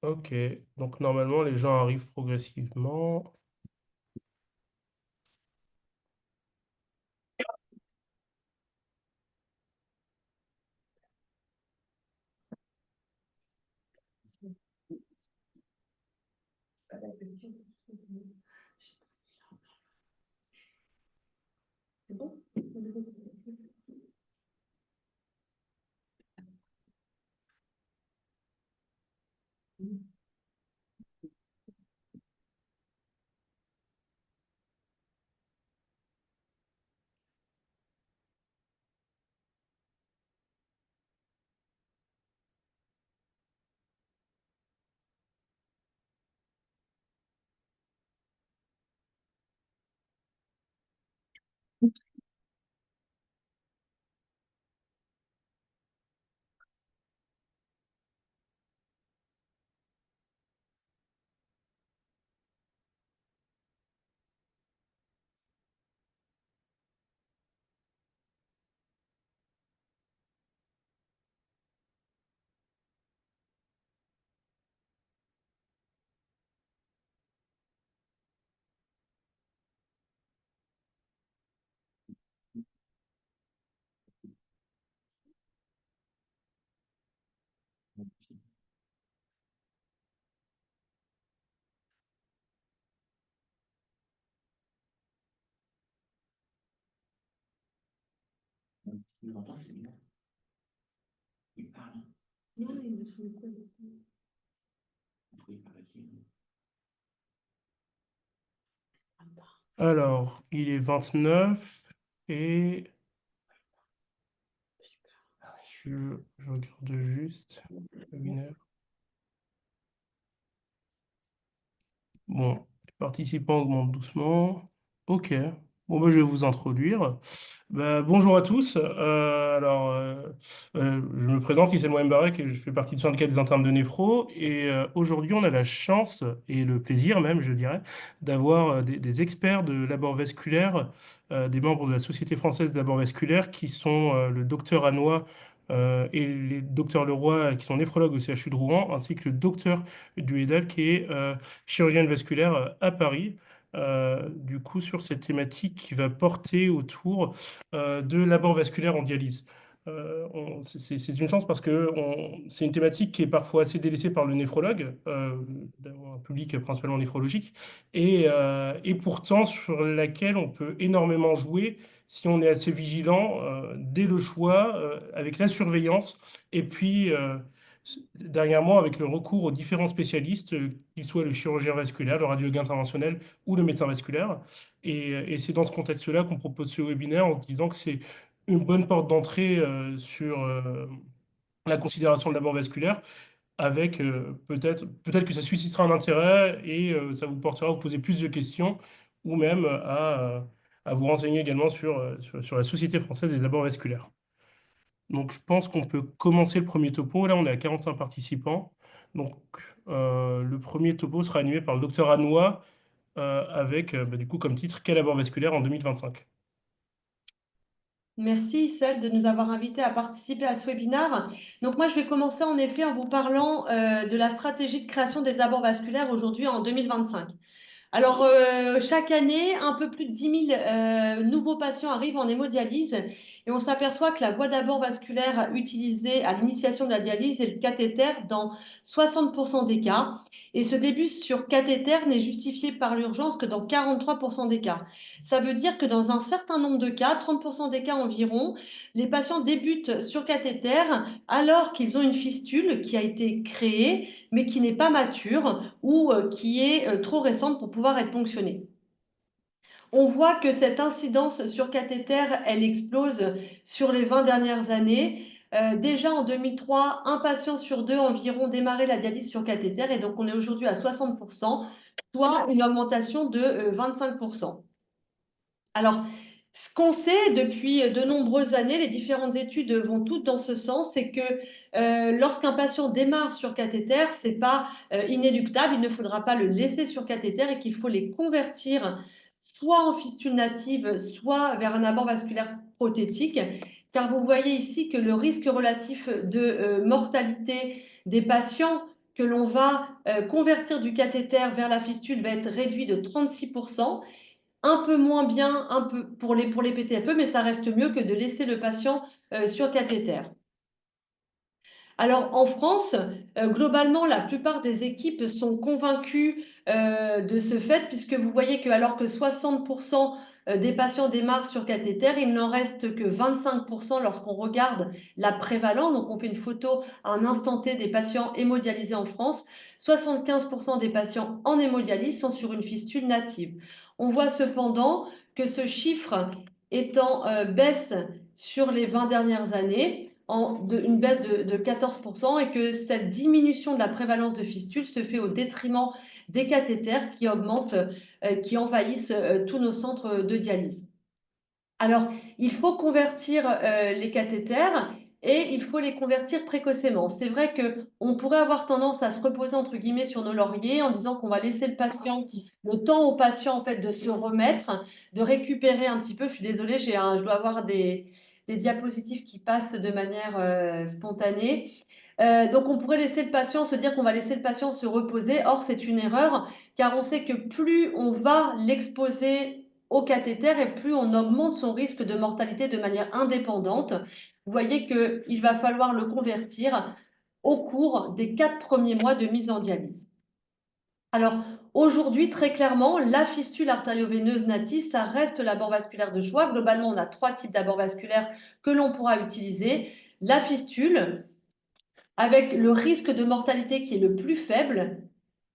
Ok, donc normalement les gens arrivent progressivement. Alors, il est 29 et je regarde juste le webinaire. Bon, les participants augmentent doucement. Ok. Bon, bah, je vais vous introduire. Bah, bonjour à tous. Je me présente, Issam Mbarek, et je fais partie du syndicat des internes de Néphro. Et aujourd'hui, on a la chance et le plaisir même, je dirais, d'avoir des experts de l'abord vasculaire, des membres de la Société française d'abord vasculaire, qui sont le docteur Annoy et les docteurs Leroy, qui sont néphrologues au CHU de Rouen, ainsi que le docteur Duhédal, qui est chirurgienne vasculaire à Paris. Du coup, sur cette thématique qui va porter autour de l'abord vasculaire en dialyse. C'est une chance parce que c'est une thématique qui est parfois assez délaissée par le néphrologue, un public principalement néphrologique, et pourtant sur laquelle on peut énormément jouer si on est assez vigilant dès le choix, avec la surveillance, et puis dernièrement avec le recours aux différents spécialistes, qu'il soit le chirurgien vasculaire, le radiologue interventionnel ou le médecin vasculaire. Et c'est dans ce contexte-là qu'on propose ce webinaire en se disant que c'est une bonne porte d'entrée sur la considération de la mort vasculaire, avec peut-être que ça suscitera un intérêt et ça vous portera à vous poser plus de questions ou même à vous renseigner également sur la Société française des abords vasculaires. Donc je pense qu'on peut commencer le premier topo. Là, on est à 45 participants. Donc le premier topo sera animé par le docteur Annoy avec du coup comme titre Quel abord vasculaire en 2025. Merci, Celle, de nous avoir invités à participer à ce webinaire. Donc, moi, je vais commencer en effet en vous parlant de la stratégie de création des abords vasculaires aujourd'hui en 2025. Alors, chaque année, un peu plus de 10 000 nouveaux patients arrivent en hémodialyse et on s'aperçoit que la voie d'abord vasculaire utilisée à l'initiation de la dialyse est le cathéter dans 60% des cas. Et ce début sur cathéter n'est justifié par l'urgence que dans 43% des cas. Ça veut dire que dans un certain nombre de cas, 30% des cas environ, les patients débutent sur cathéter alors qu'ils ont une fistule qui a été créée mais qui n'est pas mature ou qui est trop récente pour pouvoir être ponctionnée. On voit que cette incidence sur cathéter, elle explose sur les 20 dernières années. Déjà en 2003, un patient sur deux environ démarrait la dialyse sur cathéter et donc on est aujourd'hui à 60%, soit une augmentation de 25%. Alors, ce qu'on sait depuis de nombreuses années, les différentes études vont toutes dans ce sens, c'est que lorsqu'un patient démarre sur cathéter, ce n'est pas inéluctable, il ne faudra pas le laisser sur cathéter et qu'il faut les convertir soit en fistule native, soit vers un abord vasculaire prothétique, car vous voyez ici que le risque relatif de mortalité des patients que l'on va convertir du cathéter vers la fistule va être réduit de 36%. Un peu moins bien un peu pour les PTFE, mais ça reste mieux que de laisser le patient sur cathéter. Alors en France, globalement, la plupart des équipes sont convaincues de ce fait, puisque vous voyez que alors que 60% des patients démarrent sur cathéter, il n'en reste que 25% lorsqu'on regarde la prévalence. Donc on fait une photo à un instant T des patients hémodialysés en France. 75% des patients en hémodialyse sont sur une fistule native. On voit cependant que ce chiffre est en baisse sur les 20 dernières années, une baisse de 14%, et que cette diminution de la prévalence de fistules se fait au détriment des cathéters qui augmentent, qui envahissent tous nos centres de dialyse. Alors, il faut convertir les cathéters et il faut les convertir précocement. C'est vrai qu'on pourrait avoir tendance à se reposer entre guillemets sur nos lauriers en disant qu'on va laisser le temps au patient en fait de se remettre, de récupérer un petit peu. Je suis désolée, je dois avoir des diapositives qui passent de manière spontanée. Donc, on pourrait laisser le patient se dire qu'on va laisser le patient se reposer. Or, c'est une erreur, car on sait que plus on va l'exposer au cathéter et plus on augmente son risque de mortalité de manière indépendante. Vous voyez qu'il va falloir le convertir au cours des 4 premiers mois de mise en dialyse. Alors, aujourd'hui, très clairement, la fistule artério-veineuse native, ça reste l'abord vasculaire de choix. Globalement, on a 3 types d'abord vasculaires que l'on pourra utiliser. La fistule, avec le risque de mortalité qui est le plus faible,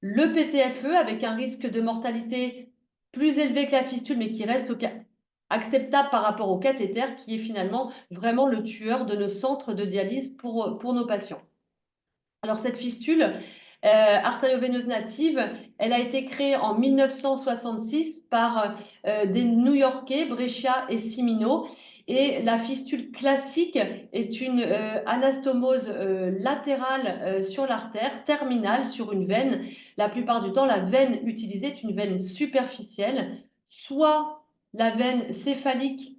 le PTFE avec un risque de mortalité plus élevé que la fistule, mais qui reste acceptable par rapport au cathéter, qui est finalement vraiment le tueur de nos centres de dialyse pour nos patients. Alors cette fistule artério-veineuse native, elle a été créée en 1966 par des New-Yorkais, Brescia et Cimino. Et la fistule classique est une anastomose latérale sur l'artère, terminale sur une veine. La plupart du temps, la veine utilisée est une veine superficielle, soit la veine céphalique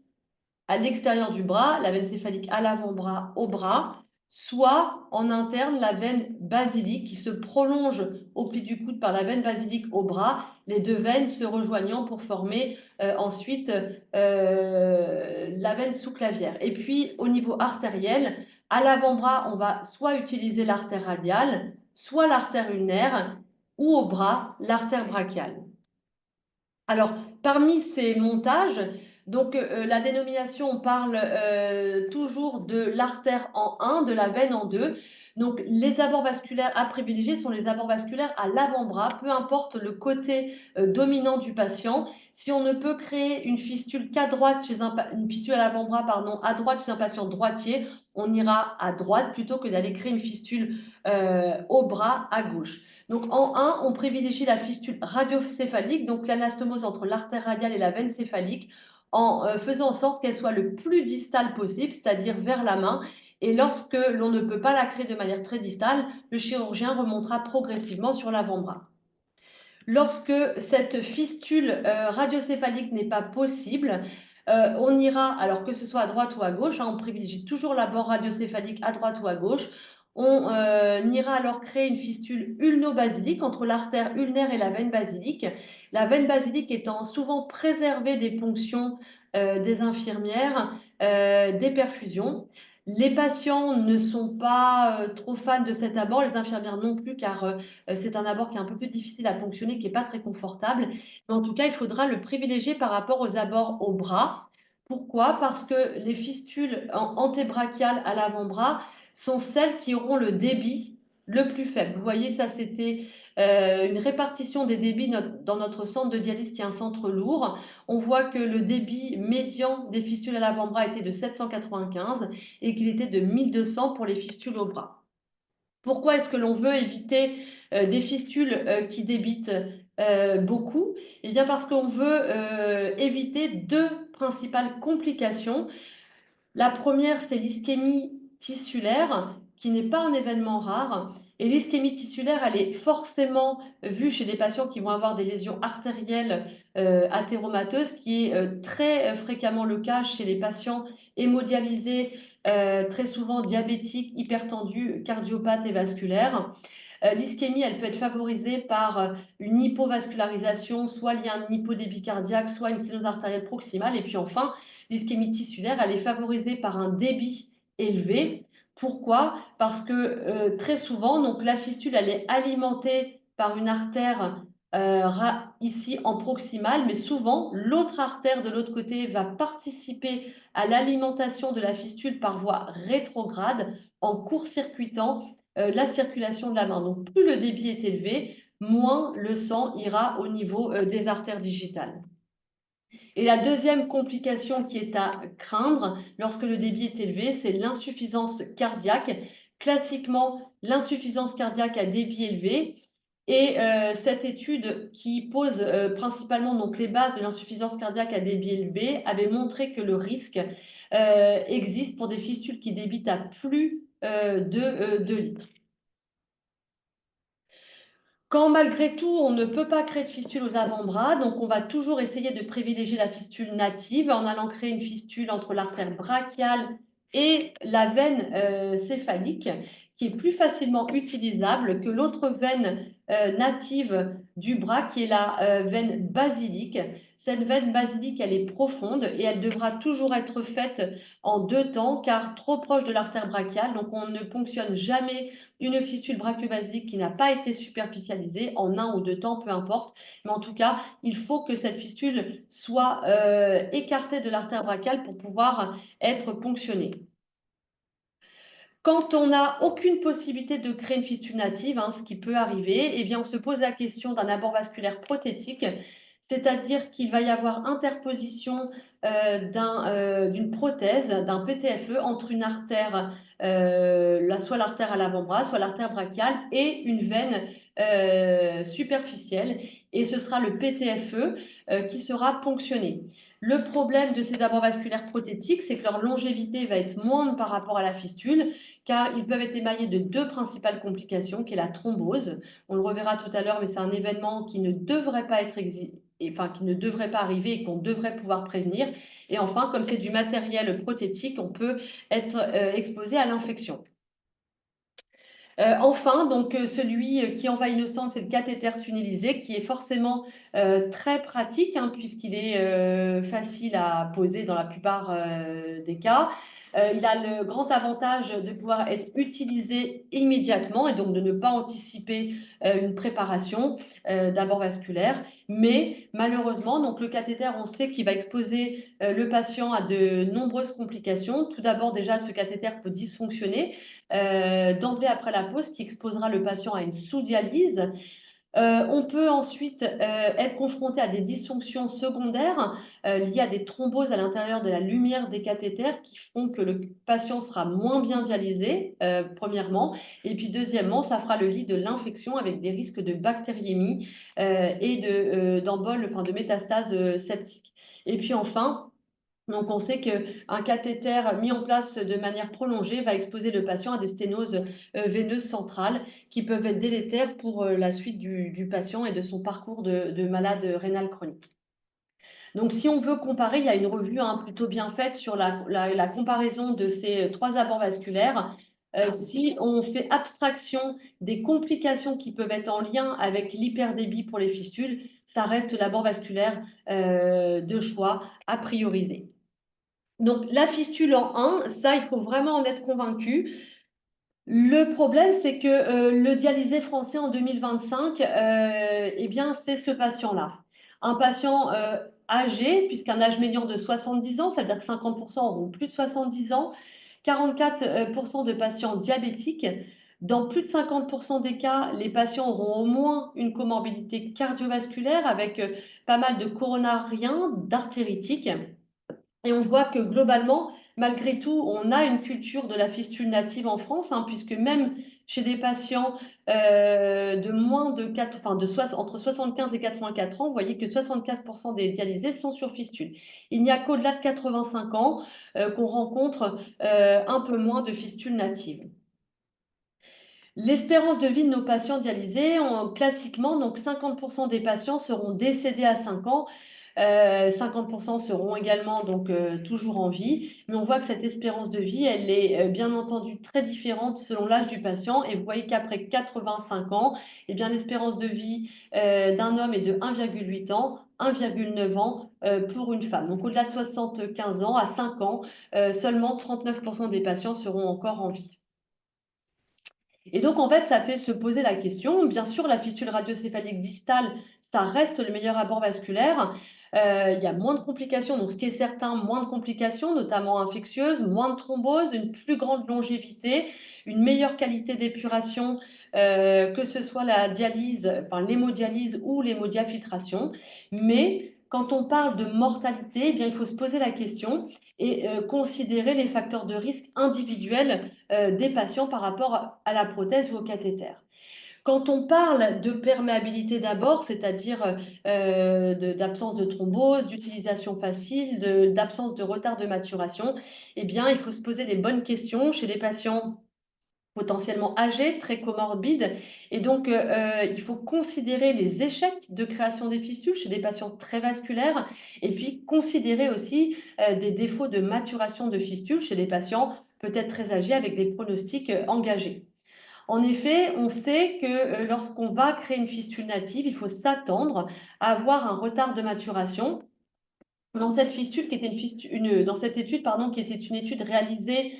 à l'extérieur du bras, la veine céphalique à l'avant-bras, au bras, soit en interne la veine basilique qui se prolonge au pli du coude par la veine basilique au bras, les deux veines se rejoignant pour former ensuite la veine sous-clavière. Et puis au niveau artériel, à l'avant-bras, on va soit utiliser l'artère radiale, soit l'artère ulnaire, ou au bras, l'artère brachiale. Alors, parmi ces montages, donc la dénomination, on parle toujours de l'artère en 1, de la veine en 2. Donc, les abords vasculaires à privilégier sont les abords vasculaires à l'avant-bras, peu importe le côté dominant du patient. Si on ne peut créer une fistule qu'à droite, une fistule à l'avant-bras, pardon, à droite chez un patient droitier, on ira à droite plutôt que d'aller créer une fistule au bras à gauche. Donc en 1, on privilégie la fistule radiocéphalique, donc l'anastomose entre l'artère radiale et la veine céphalique, en faisant en sorte qu'elle soit le plus distale possible, c'est-à-dire vers la main. Et lorsque l'on ne peut pas la créer de manière très distale, le chirurgien remontera progressivement sur l'avant-bras. Lorsque cette fistule radiocéphalique n'est pas possible, on ira, alors que ce soit à droite ou à gauche, on privilégie toujours l'abord radiocéphalique à droite ou à gauche. On ira alors créer une fistule ulno-basilique entre l'artère ulnaire et la veine basilique. La veine basilique étant souvent préservée des ponctions des infirmières, des perfusions. Les patients ne sont pas trop fans de cet abord, les infirmières non plus, car c'est un abord qui est un peu plus difficile à fonctionner, qui n'est pas très confortable. Mais en tout cas, il faudra le privilégier par rapport aux abords au bras. Pourquoi? Parce que les fistules antébrachiales à l'avant-bras sont celles qui auront le débit le plus faible. Vous voyez, ça c'était une répartition des débits dans notre centre de dialyse qui est un centre lourd. On voit que le débit médian des fistules à l'avant-bras était de 795 et qu'il était de 1200 pour les fistules au bras. Pourquoi est-ce que l'on veut éviter des fistules qui débitent beaucoup? Eh bien parce qu'on veut éviter deux principales complications. La première, c'est l'ischémie tissulaire, qui n'est pas un événement rare. Et l'ischémie tissulaire, elle est forcément vue chez des patients qui vont avoir des lésions artérielles athéromateuses, qui est très fréquemment le cas chez les patients hémodialysés, très souvent diabétiques, hypertendus, cardiopathes et vasculaires. L'ischémie, elle peut être favorisée par une hypovascularisation, soit liée à un hypodébit cardiaque, soit une sténose artérielle proximale. Et puis enfin, l'ischémie tissulaire, elle est favorisée par un débit élevé. Pourquoi? Parce que très souvent, donc, la fistule, elle est alimentée par une artère ici en proximale, mais souvent, l'autre artère de l'autre côté va participer à l'alimentation de la fistule par voie rétrograde en court-circuitant la circulation de la main. Donc, plus le débit est élevé, moins le sang ira au niveau des artères digitales. Et la deuxième complication qui est à craindre lorsque le débit est élevé, c'est l'insuffisance cardiaque. Classiquement, l'insuffisance cardiaque à débit élevé. Et cette étude qui pose principalement donc, les bases de l'insuffisance cardiaque à débit élevé avait montré que le risque existe pour des fistules qui débitent à plus de 2 litres. Quand malgré tout, on ne peut pas créer de fistule aux avant-bras, donc on va toujours essayer de privilégier la fistule native en allant créer une fistule entre l'artère brachiale et la veine céphalique, qui est plus facilement utilisable que l'autre veine native du bras, qui est la veine basilique. Cette veine basilique, elle est profonde et elle devra toujours être faite en 2 temps, car trop proche de l'artère brachiale, donc on ne ponctionne jamais une fistule brachiobasique qui n'a pas été superficialisée en 1 ou 2 temps, peu importe. Mais en tout cas, il faut que cette fistule soit écartée de l'artère brachiale pour pouvoir être ponctionnée. Quand on n'a aucune possibilité de créer une fistule native, ce qui peut arriver, eh bien, on se pose la question d'un abord vasculaire prothétique, c'est-à-dire qu'il va y avoir interposition d'une prothèse, d'un PTFE, entre une artère, soit l'artère à l'avant-bras, soit l'artère brachiale, et une veine superficielle. Et ce sera le PTFE qui sera ponctionné. Le problème de ces abords vasculaires prothétiques, c'est que leur longévité va être moindre par rapport à la fistule, car ils peuvent être émaillés de 2 principales complications, qui est la thrombose. On le reverra tout à l'heure, mais c'est un événement qui ne devrait pas être qui ne devrait pas arriver et qu'on devrait pouvoir prévenir. Et enfin, comme c'est du matériel prothétique, on peut être exposé à l'infection. Enfin, donc celui qui envahit nos centres, c'est le cathéter tunnelisé, qui est forcément très pratique, puisqu'il est facile à poser dans la plupart des cas. Il a le grand avantage de pouvoir être utilisé immédiatement et donc de ne pas anticiper une préparation d'abord vasculaire. Mais malheureusement, donc le cathéter, on sait qu'il va exposer le patient à de nombreuses complications. Tout d'abord, déjà, ce cathéter peut dysfonctionner d'emblée après la pause, qui exposera le patient à une sous-dialyse. On peut ensuite être confronté à des dysfonctions secondaires liées à des thromboses à l'intérieur de la lumière des cathéters qui font que le patient sera moins bien dialysé, premièrement. Et puis deuxièmement, ça fera le lit de l'infection avec des risques de bactériémie et d'embole, enfin de métastases septiques. Et puis enfin, donc, on sait qu'un cathéter mis en place de manière prolongée va exposer le patient à des sténoses veineuses centrales qui peuvent être délétères pour la suite du patient et de son parcours de malade rénal chronique. Donc, si on veut comparer, il y a une revue plutôt bien faite sur la comparaison de ces 3 abords vasculaires. Si on fait abstraction des complications qui peuvent être en lien avec l'hyperdébit pour les fistules, ça reste l'abord vasculaire de choix à prioriser. Donc, la fistule en 1, ça, il faut vraiment en être convaincu. Le problème, c'est que le dialysé français en 2025, eh bien, c'est ce patient-là. Un patient âgé, puisqu'un âge médian de 70 ans, c'est-à-dire que 50% auront plus de 70 ans, 44% de patients diabétiques. Dans plus de 50% des cas, les patients auront au moins une comorbidité cardiovasculaire avec pas mal de coronariens, d'artéritiques. Et on voit que globalement, malgré tout, on a une culture de la fistule native en France, puisque même chez des patients de moins de 4, enfin entre 75 et 84 ans, vous voyez que 75% des dialysés sont sur fistule. Il n'y a qu'au-delà de 85 ans qu'on rencontre un peu moins de fistule native. L'espérance de vie de nos patients dialysés, classiquement, donc 50% des patients seront décédés à 5 ans. 50% seront également donc toujours en vie, mais on voit que cette espérance de vie, elle est bien entendu très différente selon l'âge du patient. Et vous voyez qu'après 85 ans, eh bien l'espérance de vie d'un homme est de 1,8 ans, 1,9 ans pour une femme. Donc au-delà de 75 ans, à 5 ans, seulement 39% des patients seront encore en vie. Et donc, en fait, ça fait se poser la question. Bien sûr, la fistule radiocéphalique distale, ça reste le meilleur abord vasculaire. Il y a moins de complications. Donc, ce qui est certain, moins de complications, notamment infectieuses, moins de thromboses, une plus grande longévité, une meilleure qualité d'épuration, que ce soit la dialyse, enfin l'hémodialyse ou l'hémodiafiltration. Mais quand on parle de mortalité, eh bien, il faut se poser la question et considérer les facteurs de risque individuels des patients par rapport à la prothèse ou au cathéter. Quand on parle de perméabilité d'abord, c'est-à-dire d'absence de thrombose, d'utilisation facile, d'absence de retard de maturation, eh bien, il faut se poser les bonnes questions chez les patients potentiellement âgés, très comorbides. Et donc, il faut considérer les échecs de création des fistules chez des patients très vasculaires et puis considérer aussi des défauts de maturation de fistules chez des patients peut-être très âgés avec des pronostics engagés. En effet, on sait que lorsqu'on va créer une fistule native, il faut s'attendre à avoir un retard de maturation. Dans cette fistule, qui était dans cette étude, pardon, qui était une étude réalisée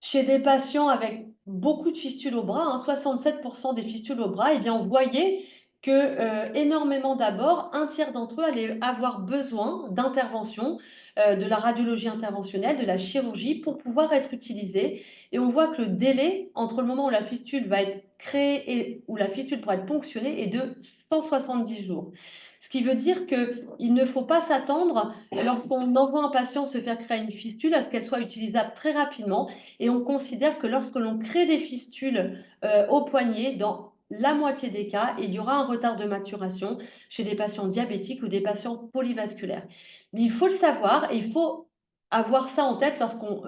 chez des patients avec beaucoup de fistules au bras, 67% des fistules au bras, eh bien, on voyait que énormément d'abord, un tiers d'entre eux allaient avoir besoin d'intervention, de la radiologie interventionnelle, de la chirurgie pour pouvoir être utilisés. Et on voit que le délai entre le moment où la fistule va être créée et où la fistule pourra être ponctionnée est de 170 jours. Ce qui veut dire qu'il ne faut pas s'attendre, lorsqu'on envoie un patient se faire créer une fistule, à ce qu'elle soit utilisable très rapidement. Et on considère que lorsque l'on crée des fistules au poignet, dans la moitié des cas, il y aura un retard de maturation chez des patients diabétiques ou des patients polyvasculaires. Mais il faut le savoir et il faut avoir ça en tête lorsqu'on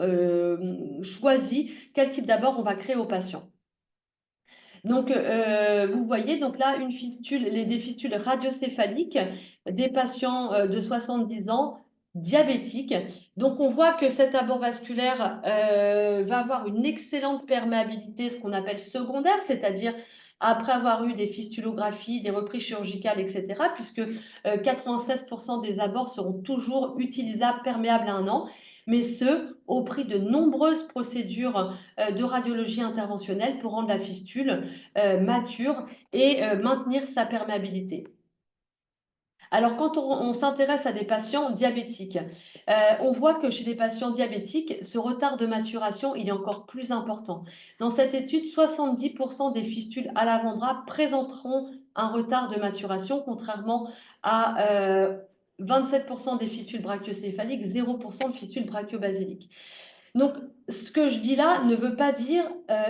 choisit quel type d'abord on va créer aux patients. Donc, vous voyez donc là une fistule, des fistules radiocéphaliques des patients de 70 ans diabétiques. Donc, on voit que cet abord vasculaire va avoir une excellente perméabilité, ce qu'on appelle secondaire, c'est-à-dire après avoir eu des fistulographies, des reprises chirurgicales, etc., puisque 96% des abords seront toujours utilisables, perméables à 1 an, mais ce, au prix de nombreuses procédures de radiologie interventionnelle pour rendre la fistule mature et maintenir sa perméabilité. Alors, quand on s'intéresse à des patients diabétiques, on voit que chez les patients diabétiques, ce retard de maturation, il est encore plus important. Dans cette étude, 70% des fistules à l'avant-bras présenteront un retard de maturation, contrairement à 27% des fistules brachiocéphaliques, 0% de fistules brachiobasiliques. Donc, ce que je dis là ne veut pas dire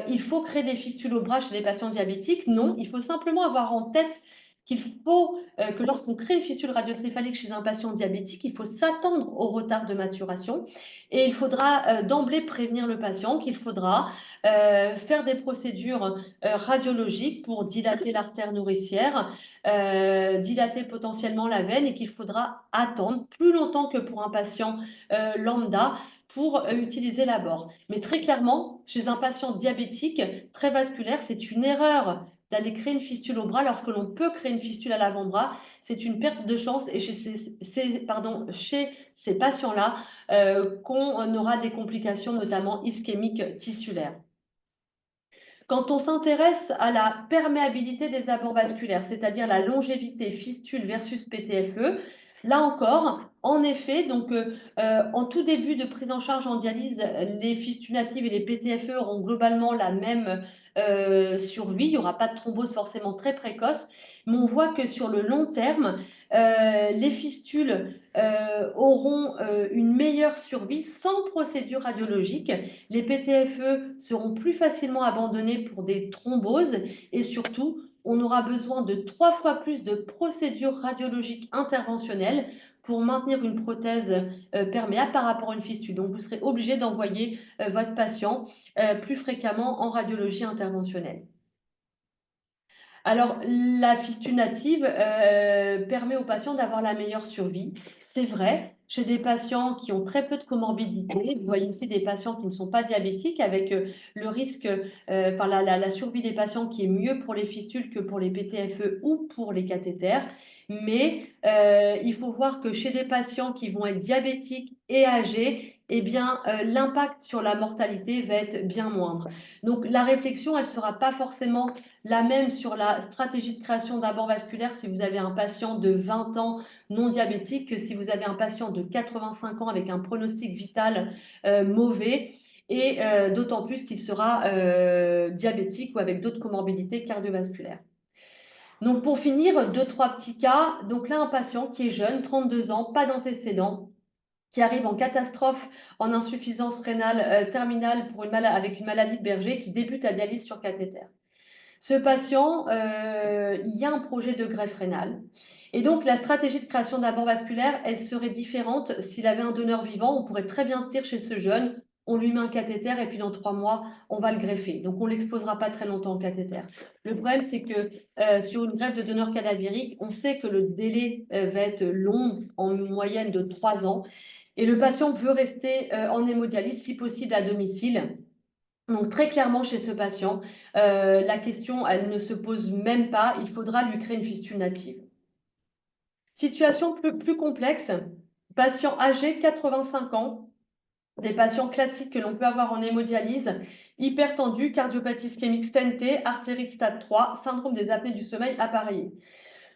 il faut créer des fistules au bras chez les patients diabétiques. Non, il faut simplement avoir en tête qu'il faut que lorsqu'on crée une fistule radiocéphalique chez un patient diabétique, il faut s'attendre au retard de maturation et il faudra d'emblée prévenir le patient qu'il faudra faire des procédures radiologiques pour dilater l'artère nourricière, dilater potentiellement la veine et qu'il faudra attendre plus longtemps que pour un patient lambda pour utiliser l'abord. Mais très clairement, chez un patient diabétique très vasculaire, c'est une erreur d'aller créer une fistule au bras lorsque l'on peut créer une fistule à l'avant-bras. C'est une perte de chance et chez ces patients-là, qu'on aura des complications, notamment ischémiques tissulaires. Quand on s'intéresse à la perméabilité des abords vasculaires, c'est-à-dire la longévité fistule versus PTFE, là encore, en effet, donc, en tout début de prise en charge en dialyse, les fistules natives et les PTFE auront globalement la même survie. Il n'y aura pas de thrombose forcément très précoce, mais on voit que sur le long terme, les fistules auront une meilleure survie sans procédure radiologique. Les PTFE seront plus facilement abandonnés pour des thromboses et surtout, on aura besoin de 3 fois plus de procédures radiologiques interventionnelles pour maintenir une prothèse perméable par rapport à une fistule. Donc, vous serez obligé d'envoyer votre patient plus fréquemment en radiologie interventionnelle. Alors, la fistule native permet aux patients d'avoir la meilleure survie. C'est vrai, chez des patients qui ont très peu de comorbidité, vous voyez ici des patients qui ne sont pas diabétiques avec le risque, enfin la survie des patients qui est mieux pour les fistules que pour les PTFE ou pour les cathéters. Mais il faut voir que chez des patients qui vont être diabétiques et âgés, eh bien, l'impact sur la mortalité va être bien moindre. Donc, la réflexion, elle ne sera pas forcément la même sur la stratégie de création d'abord vasculaire si vous avez un patient de 20 ans non diabétique que si vous avez un patient de 85 ans avec un pronostic vital mauvais et d'autant plus qu'il sera diabétique ou avec d'autres comorbidités cardiovasculaires. Donc pour finir, deux, trois petits cas. Donc là, un patient qui est jeune, 32 ans, pas d'antécédents, qui arrive en catastrophe en insuffisance rénale terminale avec une maladie de Berger, qui débute la dialyse sur cathéter. Ce patient, il y a un projet de greffe rénale. Et donc, la stratégie de création d'un banc vasculaire, elle serait différente s'il avait un donneur vivant. On pourrait très bien se dire chez ce jeune, on lui met un cathéter et puis dans 3 mois, on va le greffer. Donc, on ne l'exposera pas très longtemps au cathéter. Le problème, c'est que sur une greffe de donneur cadavérique, on sait que le délai va être long, en moyenne de 3 ans. Et le patient veut rester en hémodialyse, si possible à domicile. Donc très clairement chez ce patient, la question, elle ne se pose même pas, il faudra lui créer une fistule native. Situation plus complexe, patient âgé, 85 ans, des patients classiques que l'on peut avoir en hémodialyse, hypertendu, cardiopathie ischémique stentée, artérite stade 3, syndrome des apnées du sommeil appareillé.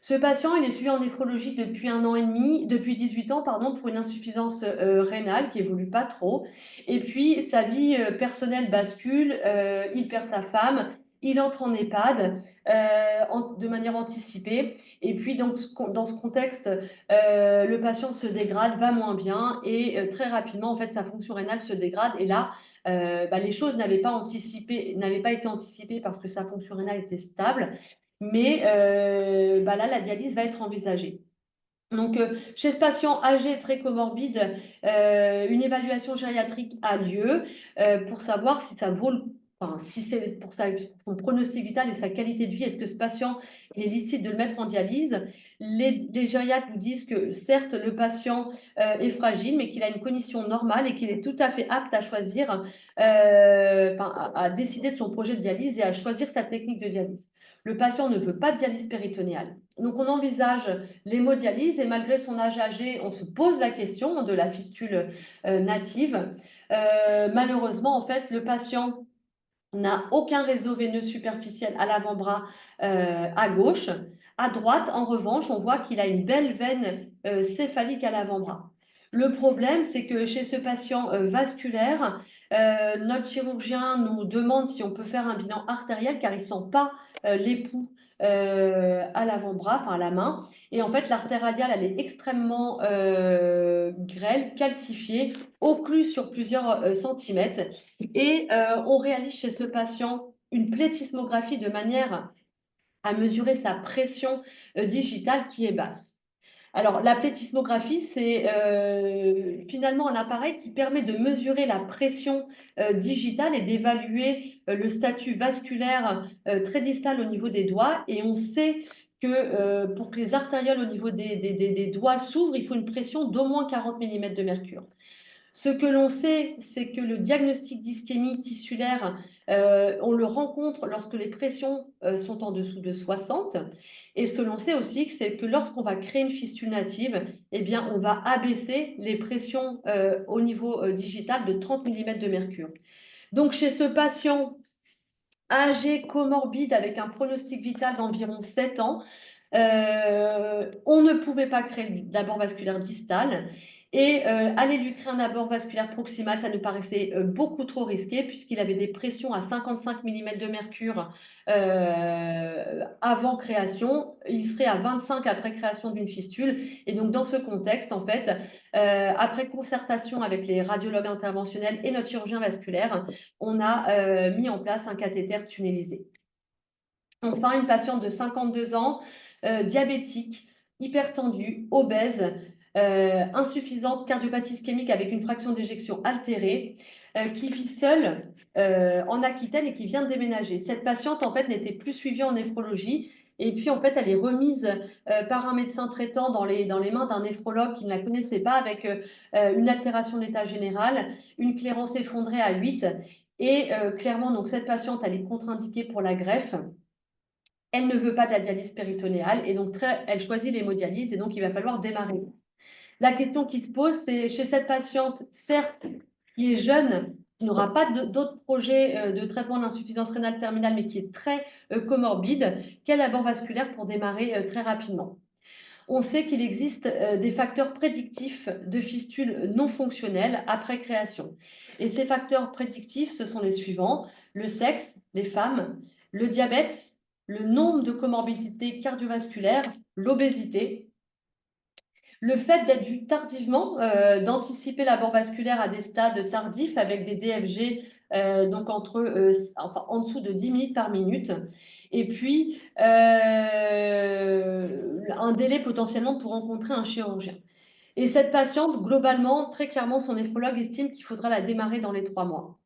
Ce patient, il est suivi en néphrologie depuis 1 an et demi, depuis 18 ans, pardon, pour une insuffisance rénale qui évolue pas trop. Et puis, sa vie personnelle bascule, il perd sa femme, il entre en EHPAD de manière anticipée. Et puis, donc, dans ce contexte, le patient se dégrade, va moins bien et très rapidement, en fait, sa fonction rénale se dégrade. Et là, les choses n'avaient pas été anticipées parce que sa fonction rénale était stable. Mais là, la dialyse va être envisagée. Donc, chez ce patient âgé très comorbide, une évaluation gériatrique a lieu pour savoir si ça vaut enfin, si c'est pour son pronostic vital et sa qualité de vie, est-ce que ce patient est licite de le mettre en dialyse? Les gériatres nous disent que certes, le patient est fragile, mais qu'il a une cognition normale et qu'il est tout à fait apte à choisir, à décider de son projet de dialyse et à choisir sa technique de dialyse. Le patient ne veut pas de dialyse péritonéale. Donc, on envisage l'hémodialyse et malgré son âge âgé, on se pose la question de la fistule native. Malheureusement, en fait, le patient n'a aucun réseau veineux superficiel à l'avant-bras à gauche. À droite, en revanche, on voit qu'il a une belle veine céphalique à l'avant-bras. Le problème, c'est que chez ce patient vasculaire, notre chirurgien nous demande si on peut faire un bilan artériel car il ne sent pas l'époux à l'avant-bras, enfin à la main. Et en fait, l'artère radiale, elle est extrêmement grêle, calcifiée, occluse sur plusieurs centimètres. Et on réalise chez ce patient une plétismographie de manière à mesurer sa pression digitale qui est basse. Alors, la plétismographie, c'est finalement un appareil qui permet de mesurer la pression digitale et d'évaluer le statut vasculaire très distal au niveau des doigts. Et on sait que pour que les artérioles au niveau des doigts s'ouvrent, il faut une pression d'au moins 40 mm de mercure. Ce que l'on sait, c'est que le diagnostic d'ischémie tissulaire, on le rencontre lorsque les pressions sont en dessous de 60. Et ce que l'on sait aussi, c'est que lorsqu'on va créer une fistule native, eh bien, on va abaisser les pressions au niveau digital de 30 mm de mercure. Donc, chez ce patient âgé, comorbide, avec un pronostic vital d'environ 7 ans, on ne pouvait pas créer d'abord vasculaire distal et aller lui créer un abord vasculaire proximal, ça nous paraissait beaucoup trop risqué puisqu'il avait des pressions à 55 mm de mercure avant création, il serait à 25 après création d'une fistule et donc dans ce contexte en fait, après concertation avec les radiologues interventionnels et notre chirurgien vasculaire, on a mis en place un cathéter tunnélisé. Enfin, une patiente de 52 ans, diabétique, hypertendue, obèse, insuffisante cardiopathie ischémique avec une fraction d'éjection altérée. qui vit seule en Aquitaine et qui vient de déménager. Cette patiente, en fait, n'était plus suivie en néphrologie. Et puis, en fait, elle est remise par un médecin traitant dans les mains d'un néphrologue qui ne la connaissait pas, avec une altération de l'état général, une clairance effondrée à 8. Et clairement, donc, cette patiente, elle est contre-indiquée pour la greffe. Elle ne veut pas de la dialyse péritonéale et donc elle choisit l'hémodialyse et donc il va falloir démarrer. La question qui se pose, c'est chez cette patiente, certes, qui est jeune, qui n'aura pas d'autres projets de traitement d'insuffisance rénale terminale, mais qui est très comorbide, quel abord vasculaire pour démarrer très rapidement? On sait qu'il existe des facteurs prédictifs de fistules non fonctionnelles après création. Et ces facteurs prédictifs, ce sont les suivants: le sexe, les femmes, le diabète, le nombre de comorbidités cardiovasculaires, l'obésité, le fait d'être vu tardivement, d'anticiper l'abord vasculaire à des stades tardifs avec des DFG donc enfin, en dessous de 10 minutes par minute, et puis un délai potentiellement pour rencontrer un chirurgien. Et cette patiente, globalement, très clairement, son néphrologue estime qu'il faudra la démarrer dans les 3 mois.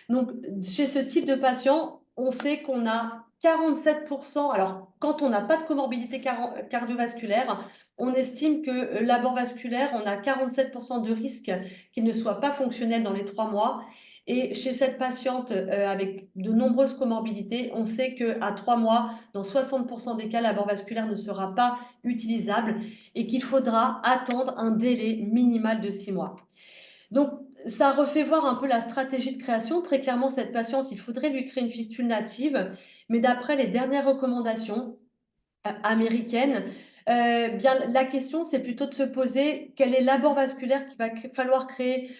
Donc, chez ce type de patient, on sait qu'on a 47%. Alors, quand on n'a pas de comorbidité cardiovasculaire, on estime que l'abord vasculaire, on a 47% de risque qu'il ne soit pas fonctionnel dans les 3 mois. Et chez cette patiente avec de nombreuses comorbidités, on sait qu'à 3 mois, dans 60% des cas, l'abord vasculaire ne sera pas utilisable et qu'il faudra attendre un délai minimal de 6 mois. Donc, ça refait voir un peu la stratégie de création. Très clairement, cette patiente, il faudrait lui créer une fistule native, mais d'après les dernières recommandations américaines, bien, la question, c'est plutôt de se poser quel est l'abord vasculaire qu'il va falloir créer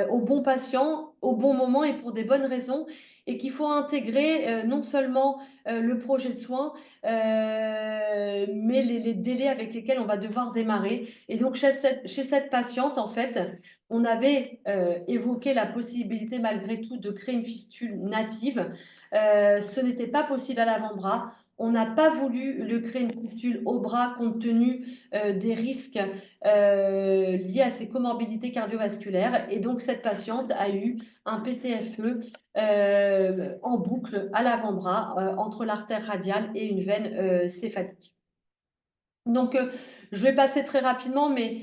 au bon patient, au bon moment et pour des bonnes raisons, et qu'il faut intégrer non seulement le projet de soins, mais les délais avec lesquels on va devoir démarrer. Et donc, chez cette patiente, en fait, on avait évoqué la possibilité malgré tout de créer une fistule native. Ce n'était pas possible à l'avant-bras. On n'a pas voulu le créer une fistule au bras compte tenu des risques liés à ses comorbidités cardiovasculaires. Et donc, cette patiente a eu un PTFE en boucle à l'avant-bras entre l'artère radiale et une veine céphalique. Donc, je vais passer très rapidement, mais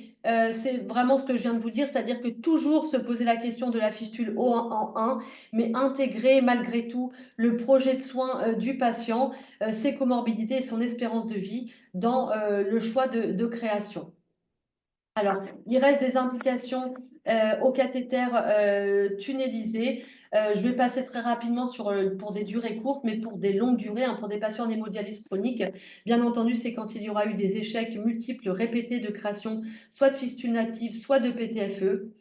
c'est vraiment ce que je viens de vous dire, c'est-à-dire que toujours se poser la question de la fistule O1 en 1, mais intégrer malgré tout le projet de soins du patient, ses comorbidités et son espérance de vie dans le choix de création. Alors, il reste des indications au cathéter tunnelisé. Je vais passer très rapidement pour des durées courtes, mais pour des longues durées, pour des patients en hémodialyse chronique. Bien entendu, c'est quand il y aura eu des échecs multiples répétés de création, soit de fistule native, soit de PTFE.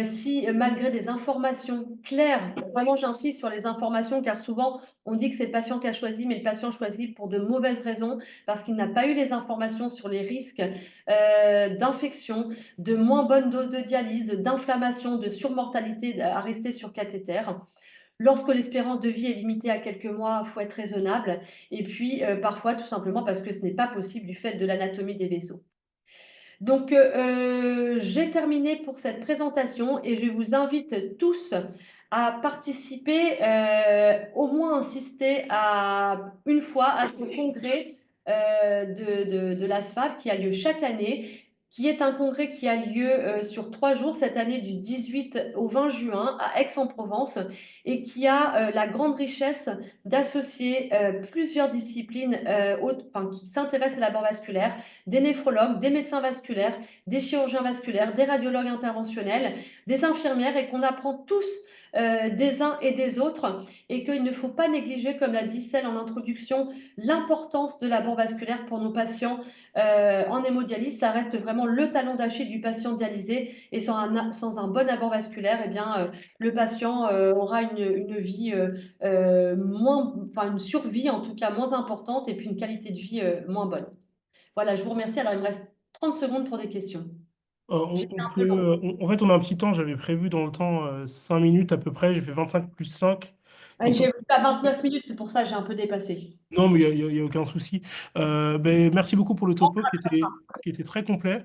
Si malgré des informations claires, vraiment j'insiste sur les informations, car souvent on dit que c'est le patient qui a choisi, mais le patient choisit pour de mauvaises raisons, parce qu'il n'a pas eu les informations sur les risques d'infection, de moins bonne dose de dialyse, d'inflammation, de surmortalité à rester sur cathéter. Lorsque l'espérance de vie est limitée à quelques mois, il faut être raisonnable. Et puis, parfois, tout simplement parce que ce n'est pas possible du fait de l'anatomie des vaisseaux. Donc, j'ai terminé pour cette présentation et je vous invite tous à participer, au moins insister une fois à ce congrès de l'ASFAV qui a lieu chaque année, qui est un congrès qui a lieu sur 3 jours cette année du 18 au 20 juin à Aix-en-Provence et qui a la grande richesse d'associer plusieurs disciplines qui s'intéressent à la mort vasculaire, des néphrologues, des médecins vasculaires, des chirurgiens vasculaires, des radiologues interventionnels, des infirmières, et qu'on apprend tous des uns et des autres, et qu'il ne faut pas négliger, comme l'a dit Celle en introduction, l'importance de l'abord vasculaire pour nos patients en hémodialyse. Ça reste vraiment le talon d'Achille du patient dialysé, et sans un bon abord vasculaire, eh bien, le patient aura une vie une survie en tout cas moins importante, et puis une qualité de vie moins bonne. Voilà, je vous remercie. Alors, il me reste 30 secondes pour des questions. J'étais un peu long. En fait, on a un petit temps, j'avais prévu dans le temps 5 minutes à peu près, j'ai fait 25 plus 5. Et J'ai sur- vu à 29 minutes, c'est pour ça que j'ai un peu dépassé. Non, mais il y a aucun souci. Ben, merci beaucoup pour le topo qui était très complet.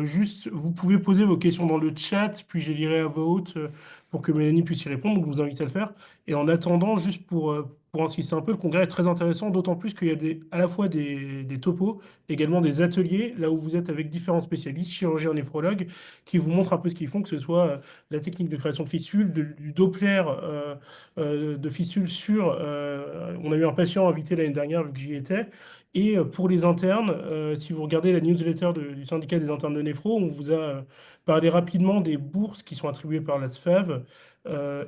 Juste, vous pouvez poser vos questions dans le chat, puis je les lirai à voix haute pour que Mélanie puisse y répondre. Donc, je vous invite à le faire. Et en attendant, juste pour insister un peu, le congrès est très intéressant, d'autant plus qu'il y a à la fois des topos, également des ateliers, là où vous êtes avec différents spécialistes, chirurgiens, néphrologues, qui vous montrent un peu ce qu'ils font, que ce soit la technique de création de fistules, du Doppler. De fistules sur. On a eu un patient invité l'année dernière, vu que j'y étais. Et pour les internes, si vous regardez la newsletter du syndicat des internes de néphro, on vous a parlé rapidement des bourses qui sont attribuées par la SFAV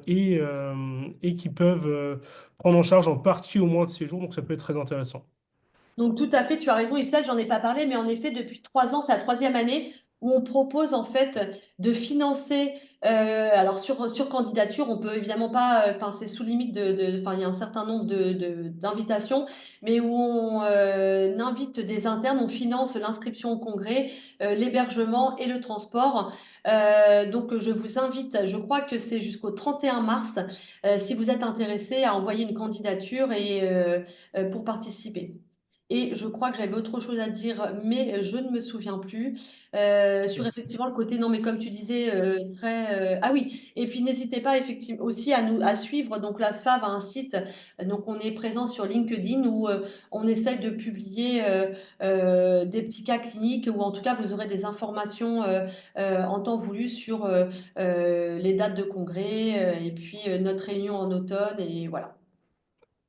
et qui peuvent prendre en charge en partie au moins de ces jours. Donc ça peut être très intéressant. Donc, tout à fait, tu as raison, Issel, j'en ai pas parlé, mais en effet, depuis 3 ans, c'est la troisième année où on propose en fait de financer, alors sur candidature, on peut évidemment pas, enfin c'est sous limite enfin il y a un certain nombre d'invitations, mais où on invite des internes, on finance l'inscription au congrès, l'hébergement et le transport. Donc je vous invite, je crois que c'est jusqu'au 31 mars, si vous êtes intéressé à envoyer une candidature et pour participer. Et je crois que j'avais autre chose à dire, mais je ne me souviens plus. Sur effectivement le côté, non, mais comme tu disais, très. Ah oui, et puis n'hésitez pas effectivement aussi à suivre. Donc la SFAV a un site, donc on est présent sur LinkedIn où on essaie de publier des petits cas cliniques, ou en tout cas vous aurez des informations en temps voulu sur les dates de congrès et puis notre réunion en automne, et voilà.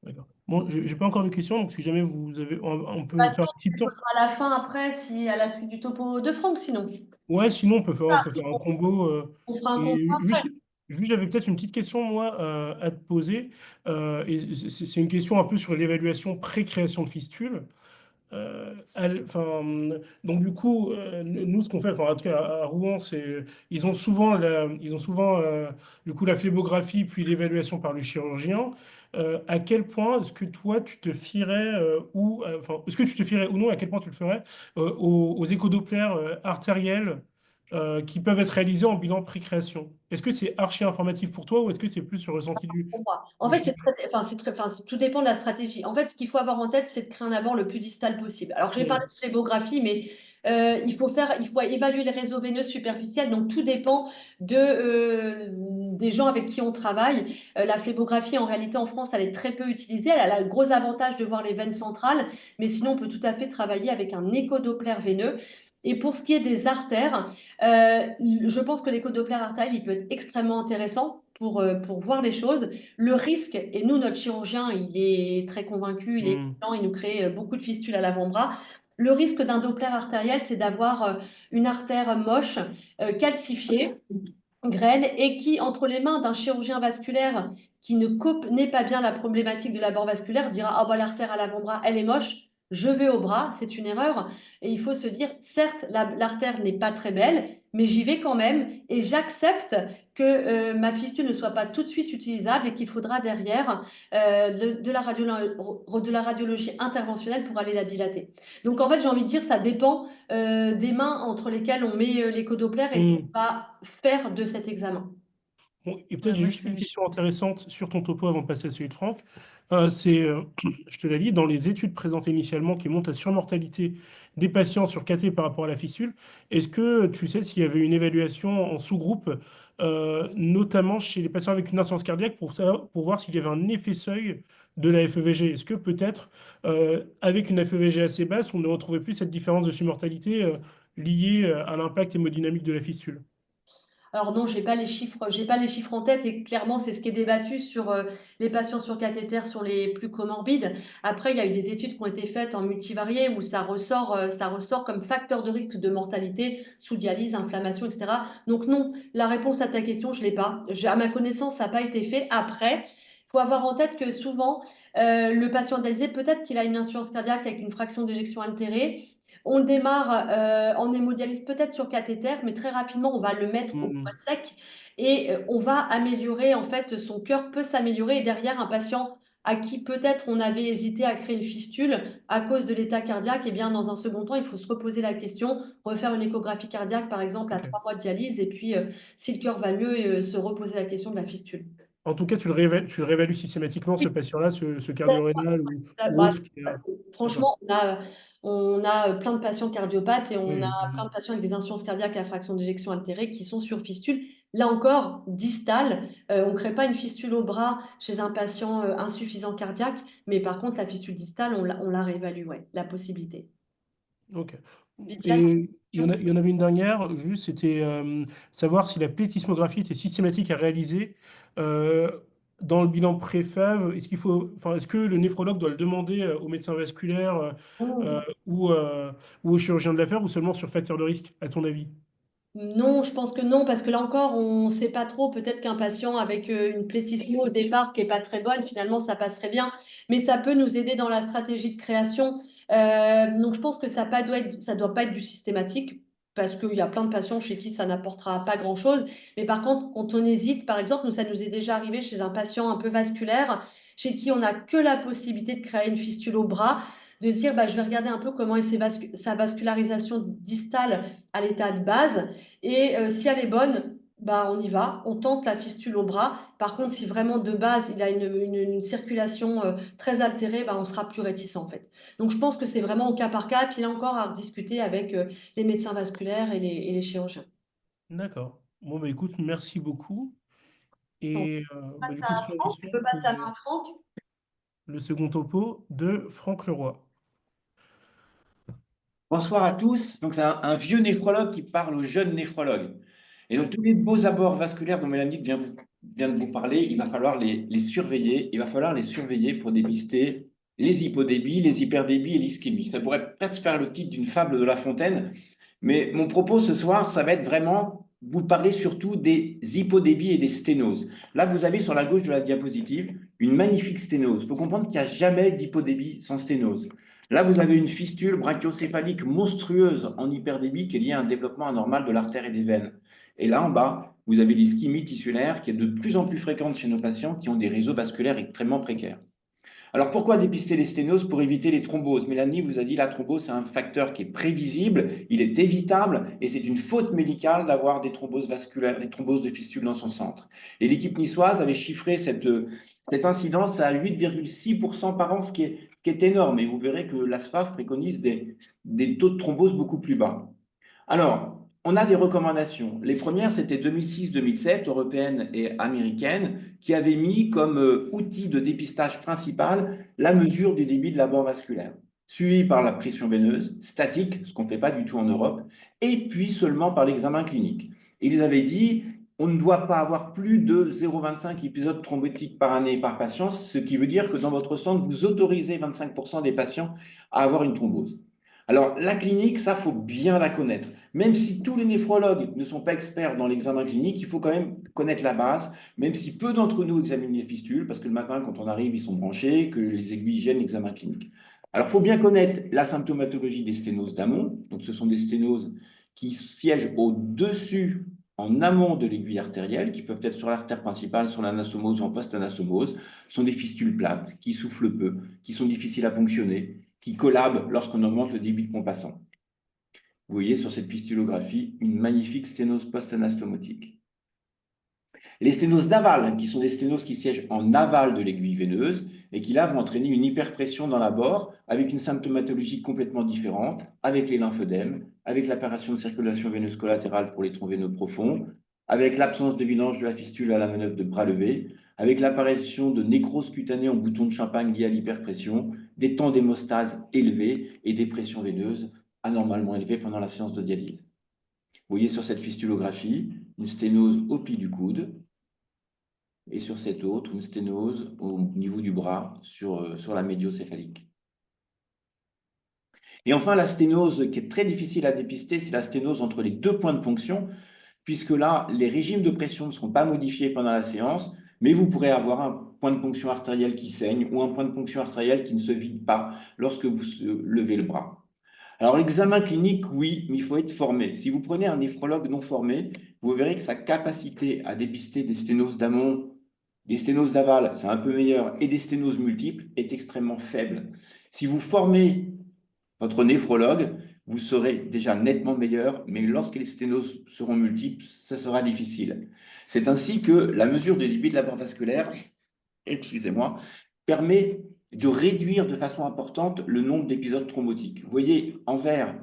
D'accord. Bon, j'ai pas encore de questions, donc si jamais vous avez, on peut Bah, faire un petit tu temps. poseras à la fin après, si à la suite du topo de Franck, sinon. Ouais, sinon on peut faire un combo. On fera un Et contrat après. juste, j'avais peut-être une petite question, moi, à te poser. C'est une question un peu sur l'évaluation pré-création de fistule. Enfin, donc du coup, nous, ce qu'on fait, enfin, en tout cas à Rouen, c'est ils ont souvent du coup la phlébographie puis l'évaluation par le chirurgien. À quel point est-ce que toi, tu te fierais enfin, est-ce que tu te fierais ou non, à quel point tu le ferais aux échodopplers artériels qui peuvent être réalisés en bilan pré-création? Est-ce que c'est archi informatif pour toi ou est-ce que c'est plus sur le ressenti Pour moi. En du fait, chirurgien? tout dépend de la stratégie. En fait, ce qu'il faut avoir en tête, c'est de créer un abord le plus distal possible. Alors, j'ai parlé Hmm. de phlébographie, mais il faut évaluer les réseaux veineux superficiels. Donc, tout dépend des gens avec qui on travaille. La phlébographie, en réalité, en France, elle est très peu utilisée. Elle a le gros avantage de voir les veines centrales, mais sinon, on peut tout à fait travailler avec un échodoppler veineux. Et pour ce qui est des artères, je pense que l'échodoppler artériel, il peut être extrêmement intéressant pour voir les choses. Le risque, et nous, notre chirurgien, il est très convaincu, il est Hmm. excellent, il nous crée beaucoup de fistules à l'avant-bras. Le risque d'un Doppler artériel, c'est d'avoir une artère moche, calcifiée, grêle, et qui, entre les mains d'un chirurgien vasculaire qui ne connaît pas bien la problématique de l'abord vasculaire, dira: ah bah l'artère à l'avant-bras, elle est moche, je vais au bras. C'est une erreur. Et il faut se dire, certes, l'artère n'est pas très belle, mais j'y vais quand même et j'accepte que ma fistule ne soit pas tout de suite utilisable et qu'il faudra derrière de la radiologie interventionnelle pour aller la dilater. Donc en fait, j'ai envie de dire, ça dépend des mains entre lesquelles on met l'échodoppler et ce qu'on Hmm. va faire de cet examen. Bon, et Ouais, peut-être j'ai moi, juste une question intéressante sur ton topo avant de passer à celui de Franck. Je te la lis, dans les études présentées initialement qui montrent la surmortalité des patients sur KT par rapport à la fistule, est-ce que tu sais s'il y avait une évaluation en sous-groupe, notamment chez les patients avec une insuffisance cardiaque, pour voir s'il y avait un effet seuil de la FEVG? Est-ce que peut-être, avec une FEVG assez basse, on ne retrouvait plus cette différence de surmortalité liée à l'impact hémodynamique de la fistule? Alors non, j'ai pas les chiffres en tête, et clairement c'est ce qui est débattu sur les patients sur cathéter, sur les plus comorbides. Après, il y a eu des études qui ont été faites en multivarié où ça ressort comme facteur de risque de mortalité sous dialyse, inflammation, etc. Donc non, la réponse à ta question, je l'ai pas. À ma connaissance, ça n'a pas été fait. Après, il faut avoir en tête que souvent le patient dialysé, peut-être qu'il a une insuffisance cardiaque avec une fraction d'éjection altérée. On le démarre en hémodialyse peut-être sur cathéter, mais très rapidement, on va le mettre au point sec et on va améliorer, en fait, son cœur peut s'améliorer. Et derrière, un patient à qui peut-être on avait hésité à créer une fistule à cause de l'état cardiaque, eh bien, dans un second temps, il faut se reposer la question, refaire une échographie cardiaque, par exemple, à Ok. 3 mois de dialyse, et puis, si le cœur va mieux, se reposer la question de la fistule. En tout cas, tu le réévalues systématiquement, ce patient-là, ce cardio-rénal ou Bah, autre qui a... D'accord. franchement, on a plein de patients cardiopathes et on Oui, a plein de j'imagine. patients avec des insuffisances cardiaques à fraction d'éjection altérée qui sont sur fistule. Là encore, distale, on ne crée pas une fistule au bras chez un patient insuffisant cardiaque, mais par contre, la fistule distale, on la réévalue, ouais, la possibilité. Ok. Viviane, Et question. il y en avait une dernière, juste, c'était savoir si la plethysmographie était systématique à réaliser euh, dans le bilan préfav. Est-ce qu'il faut, enfin, est-ce que le néphrologue doit le demander au médecin vasculaire euh, ou, euh, ou au chirurgien de l'affaire ou seulement sur facteur de risque, à ton avis? Non, je pense que non, parce que là encore, on ne sait pas trop. Peut-être qu'un patient avec une plétismo au départ qui est pas très bonne, finalement, ça passerait bien. Mais ça peut nous aider dans la stratégie de création. Donc, je pense que ça doit pas être du systématique, parce qu'il y a plein de patients chez qui ça n'apportera pas grand-chose. Mais par contre, quand on hésite, par exemple, nous, ça nous est déjà arrivé chez un patient un peu vasculaire, chez qui on n'a que la possibilité de créer une fistule au bras, de se dire, bah, je vais regarder un peu comment est sa vascularisation distale à l'état de base. Et si elle est bonne, bah, on y va, on tente la fistule au bras. Par contre, si vraiment de base, il a une circulation très altérée, bah, on sera plus réticent en fait. Donc, je pense que c'est vraiment au cas par cas. Puis là encore, à rediscuter avec les médecins vasculaires et les chirurgiens. D'accord. Bon, bah écoute, merci beaucoup. Donc, Et on passe du coup, à Franck. Tu transition peux passer pour la main à Franck. le second topo de Franck Leroy. Bonsoir à tous. Donc, c'est un vieux néphrologue qui parle aux jeunes néphrologues. Et donc, tous les beaux abords vasculaires dont Mélanie vient de vous parler, il va falloir les surveiller. Il va falloir les surveiller pour dépister les hypodébies, les hyperdébies et l'ischémie. Ça pourrait presque faire le titre d'une fable de La Fontaine. Mais mon propos ce soir, ça va être vraiment vous parler surtout des hypodébies et des sténoses. Là, vous avez sur la gauche de la diapositive une magnifique sténose. Il faut comprendre qu'il n'y a jamais d'hypodébie sans sténose. Là, vous avez une fistule brachiocéphalique monstrueuse en hyperdébie qui est liée à un développement anormal de l'artère et des veines. Et là, en bas, vous avez l'ischémie tissulaire qui est de plus en plus fréquente chez nos patients qui ont des réseaux vasculaires extrêmement précaires. Alors pourquoi dépister les sténoses? Pour éviter les thromboses. Mélanie vous a dit la thrombose, c'est un facteur qui est prévisible, il est évitable et c'est une faute médicale d'avoir des thromboses vasculaires, des thromboses de fistules dans son centre. Et l'équipe niçoise avait chiffré cette incidence à 8,6% par an, ce qui est énorme. Et vous verrez que l'ASFAF préconise des taux de thrombose beaucoup plus bas. Alors, on a des recommandations. Les premières, c'était 2006-2007, européennes et américaines, qui avaient mis comme outil de dépistage principal la mesure du débit de l'abord vasculaire, suivi par la pression veineuse statique, ce qu'on ne fait pas du tout en Europe, et puis seulement par l'examen clinique. Ils avaient dit, on ne doit pas avoir plus de 0,25 épisodes thrombotiques par année et par patient, ce qui veut dire que dans votre centre, vous autorisez 25% des patients à avoir une thrombose. Alors, la clinique, ça, faut bien la connaître. Même si tous les néphrologues ne sont pas experts dans l'examen clinique, il faut quand même connaître la base, même si peu d'entre nous examinent les fistules, parce que le matin, quand on arrive, ils sont branchés, que les aiguilles gênent l'examen clinique. Alors, il faut bien connaître la symptomatologie des sténoses d'amont. Donc, ce sont des sténoses qui siègent au-dessus, en amont de l'aiguille artérielle, qui peuvent être sur l'artère principale, sur l'anastomose ou en post-anastomose. Ce sont des fistules plates, qui soufflent peu, qui sont difficiles à ponctionner, qui collabent lorsqu'on augmente le débit de pompe passant. Vous voyez sur cette fistulographie une magnifique sténose post-anastomotique. Les sténoses d'aval, qui sont des sténoses qui siègent en aval de l'aiguille veineuse et qui là vont entraîner une hyperpression dans l'abord avec une symptomatologie complètement différente, avec les lymphodèmes, avec l'apparition de circulation veineuse collatérale pour les troncs veineux profonds, avec l'absence de vidange de la fistule à la manœuvre de bras levé, avec l'apparition de nécrose cutanée en bouton de champagne liée à l'hyperpression, des temps d'hémostase élevés et des pressions veineuses anormalement élevées pendant la séance de dialyse. Vous voyez sur cette fistulographie une sténose au pli du coude et sur cette autre une sténose au niveau du bras sur la médiocéphalique. Et enfin, la sténose qui est très difficile à dépister, c'est la sténose entre les deux points de ponction, puisque là, les régimes de pression ne seront pas modifiés pendant la séance, mais vous pourrez avoir un point de ponction artérielle qui saigne ou un point de ponction artérielle qui ne se vide pas lorsque vous levez le bras. Alors, l'examen clinique, oui, mais il faut être formé. Si vous prenez un néphrologue non formé, vous verrez que sa capacité à dépister des sténoses d'amont, des sténoses d'aval, c'est un peu meilleur, et des sténoses multiples est extrêmement faible. Si vous formez votre néphrologue, vous serez déjà nettement meilleur, mais lorsque les sténoses seront multiples, ça sera difficile. C'est ainsi que la mesure du débit de l'abord vasculaire, excusez-moi, permet de réduire de façon importante le nombre d'épisodes thrombotiques. Vous voyez en vert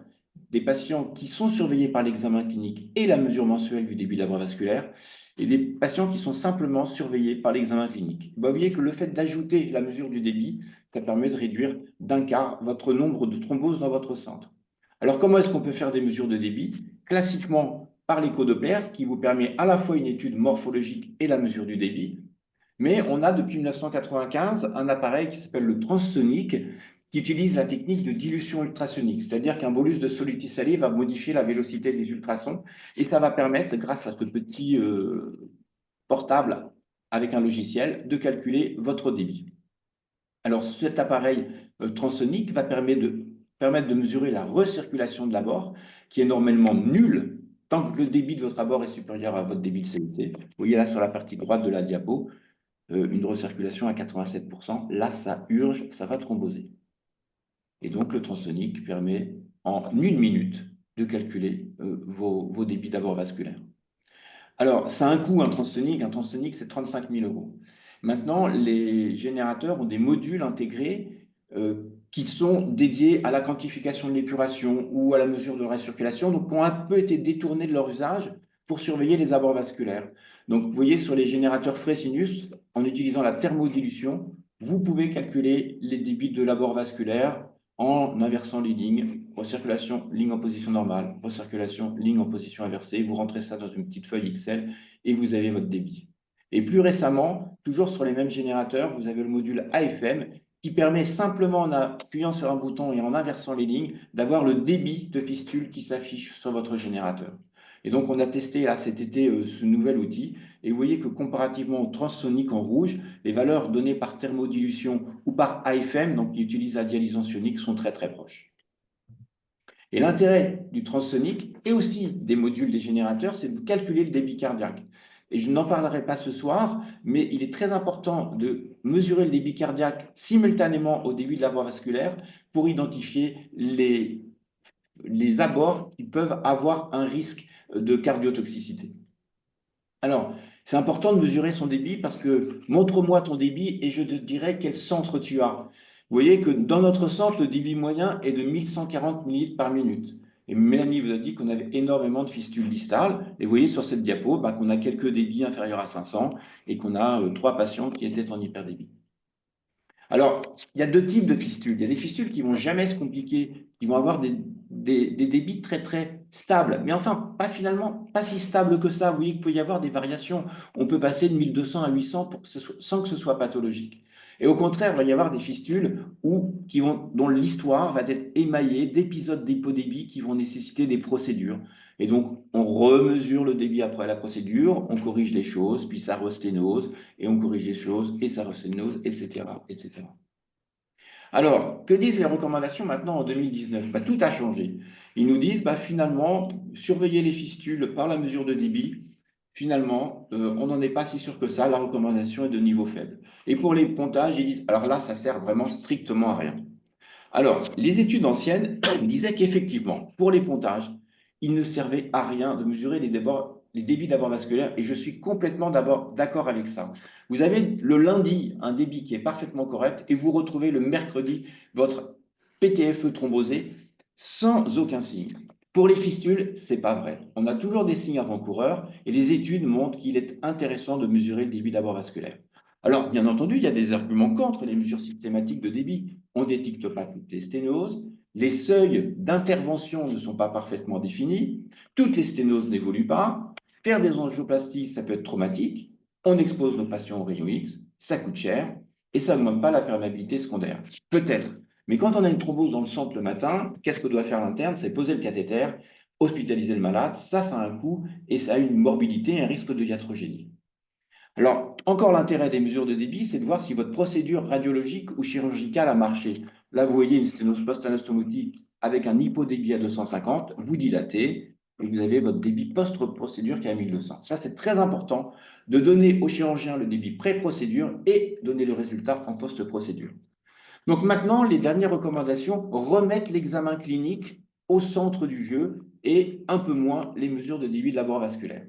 des patients qui sont surveillés par l'examen clinique et la mesure mensuelle du débit de l'abord vasculaire, et des patients qui sont simplement surveillés par l'examen clinique. Vous voyez que le fait d'ajouter la mesure du débit, ça permet de réduire d'un quart votre nombre de thromboses dans votre centre. Alors, comment est-ce qu'on peut faire des mesures de débit? Classiquement, par l'écho-doppler, qui vous permet à la fois une étude morphologique et la mesure du débit. Mais on a depuis 1995 un appareil qui s'appelle le transsonique, qui utilise la technique de dilution ultrasonique, c'est-à-dire qu'un bolus de soluté salé va modifier la vélocité des ultrasons, et ça va permettre, grâce à ce petit portable avec un logiciel, de calculer votre débit. Alors cet appareil transsonique va permettre de mesurer la recirculation de l'abord, qui est normalement nulle tant que le débit de votre abord est supérieur à votre débit de CEC. Vous voyez là sur la partie droite de la diapo, une recirculation à 87%. Là, ça urge, ça va thromboser. Et donc, le transsonique permet en 1 minute de calculer vos débits d'abord vasculaires. Alors, ça a un coût, un transsonique. Un transsonique, c'est 35 000 euros. Maintenant, les générateurs ont des modules intégrés qui sont dédiés à la quantification de l'épuration ou à la mesure de la recirculation, donc qui ont un peu été détournés de leur usage pour surveiller les abords vasculaires. Donc, vous voyez, sur les générateurs Fresinus, en utilisant la thermodilution, vous pouvez calculer les débits de l'abord vasculaire en inversant les lignes, recirculation, ligne en position normale, recirculation, ligne en position inversée. Vous rentrez ça dans une petite feuille Excel et vous avez votre débit. Et plus récemment, toujours sur les mêmes générateurs, vous avez le module AFM qui permet simplement, en appuyant sur un bouton et en inversant les lignes, d'avoir le débit de fistule qui s'affiche sur votre générateur. Et donc, on a testé là, cet été ce nouvel outil. Et vous voyez que comparativement au transsonique en rouge, les valeurs données par thermodilution ou par AFM, donc qui utilise la dialyse ionique, sont très très proches. Et l'intérêt du transsonique et aussi des modules des générateurs, c'est de calculer le débit cardiaque. Et je n'en parlerai pas ce soir, mais il est très important de mesurer le débit cardiaque simultanément au débit de la voie vasculaire pour identifier les abords qui peuvent avoir un risque de cardiotoxicité. Alors, c'est important de mesurer son débit parce que montre-moi ton débit et je te dirai quel centre tu as. Vous voyez que dans notre centre, le débit moyen est de 1140 ml par minute. Et Mélanie vous a dit qu'on avait énormément de fistules distales. Et vous voyez sur cette diapo qu'on a quelques débits inférieurs à 500 et qu'on a 3 patients qui étaient en hyperdébit. Alors, il y a 2 types de fistules. Il y a des fistules qui ne vont jamais se compliquer, qui vont avoir des débits très très stables. Mais enfin, finalement, pas si stables que ça. Vous voyez qu'il peut y avoir des variations. On peut passer de 1200 à 800 sans que ce soit pathologique. Et au contraire, il va y avoir des fistules dont l'histoire va être émaillée d'épisodes d'hypodébit qui vont nécessiter des procédures. Et donc, on remesure le débit après la procédure, on corrige les choses, puis ça resténose, et on corrige les choses, et ça resténose, etc., etc. Alors, que disent les recommandations maintenant en 2019? Tout a changé. Ils nous disent, finalement, surveiller les fistules par la mesure de débit, finalement, on n'en est pas si sûr que ça, la recommandation est de niveau faible. Et pour les pontages, ils disent, alors là, ça sert vraiment strictement à rien. Alors, les études anciennes disaient qu'effectivement, pour les pontages, il ne servait à rien de mesurer les débits d'abord vasculaire, et je suis complètement d'accord avec ça. Vous avez le lundi un débit qui est parfaitement correct, et vous retrouvez le mercredi votre PTFE thrombosé sans aucun signe. Pour les fistules, ce n'est pas vrai. On a toujours des signes avant-coureurs, et les études montrent qu'il est intéressant de mesurer le débit d'abord vasculaire. Alors, bien entendu, il y a des arguments contre les mesures systématiques de débit. On ne détecte pas toutes les sténoses, les seuils d'intervention ne sont pas parfaitement définis, toutes les sténoses n'évoluent pas, faire des angioplasties, ça peut être traumatique, on expose nos patients aux rayons X, ça coûte cher, et ça n'augmente pas la perméabilité secondaire. Peut-être, mais quand on a une thrombose dans le centre le matin, qu'est-ce que doit faire l'interne? C'est poser le cathéter, hospitaliser le malade, ça a un coût, et ça a une morbidité et un risque de iatrogénie. Alors, encore l'intérêt des mesures de débit, c'est de voir si votre procédure radiologique ou chirurgicale a marché. Là, vous voyez une sténose post-anastomotique avec un hypodébit à 250, vous dilatez, et vous avez votre débit post-procédure qui est à 1200. Ça, c'est très important de donner au chirurgien le débit pré-procédure et donner le résultat en post-procédure. Donc maintenant, les dernières recommandations remettent l'examen clinique au centre du jeu et un peu moins les mesures de débit de l'abord vasculaire.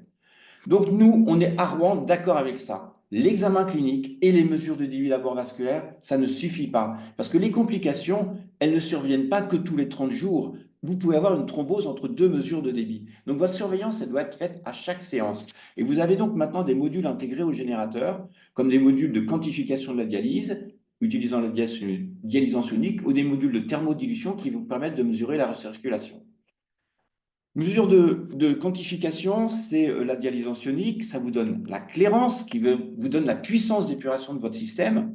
Donc, nous, on est à Rouen d'accord avec ça. L'examen clinique et les mesures de débit d'abord vasculaire, ça ne suffit pas. Parce que les complications, elles ne surviennent pas que tous les 30 jours. Vous pouvez avoir une thrombose entre deux mesures de débit. Donc, votre surveillance, elle doit être faite à chaque séance. Et vous avez donc maintenant des modules intégrés au générateur, comme des modules de quantification de la dialyse, utilisant la dialysance unique, ou des modules de thermodilution qui vous permettent de mesurer la recirculation. Mesure de quantification, c'est la dialysance ionique. Ça vous donne la clairance, qui vous donne la puissance d'épuration de votre système.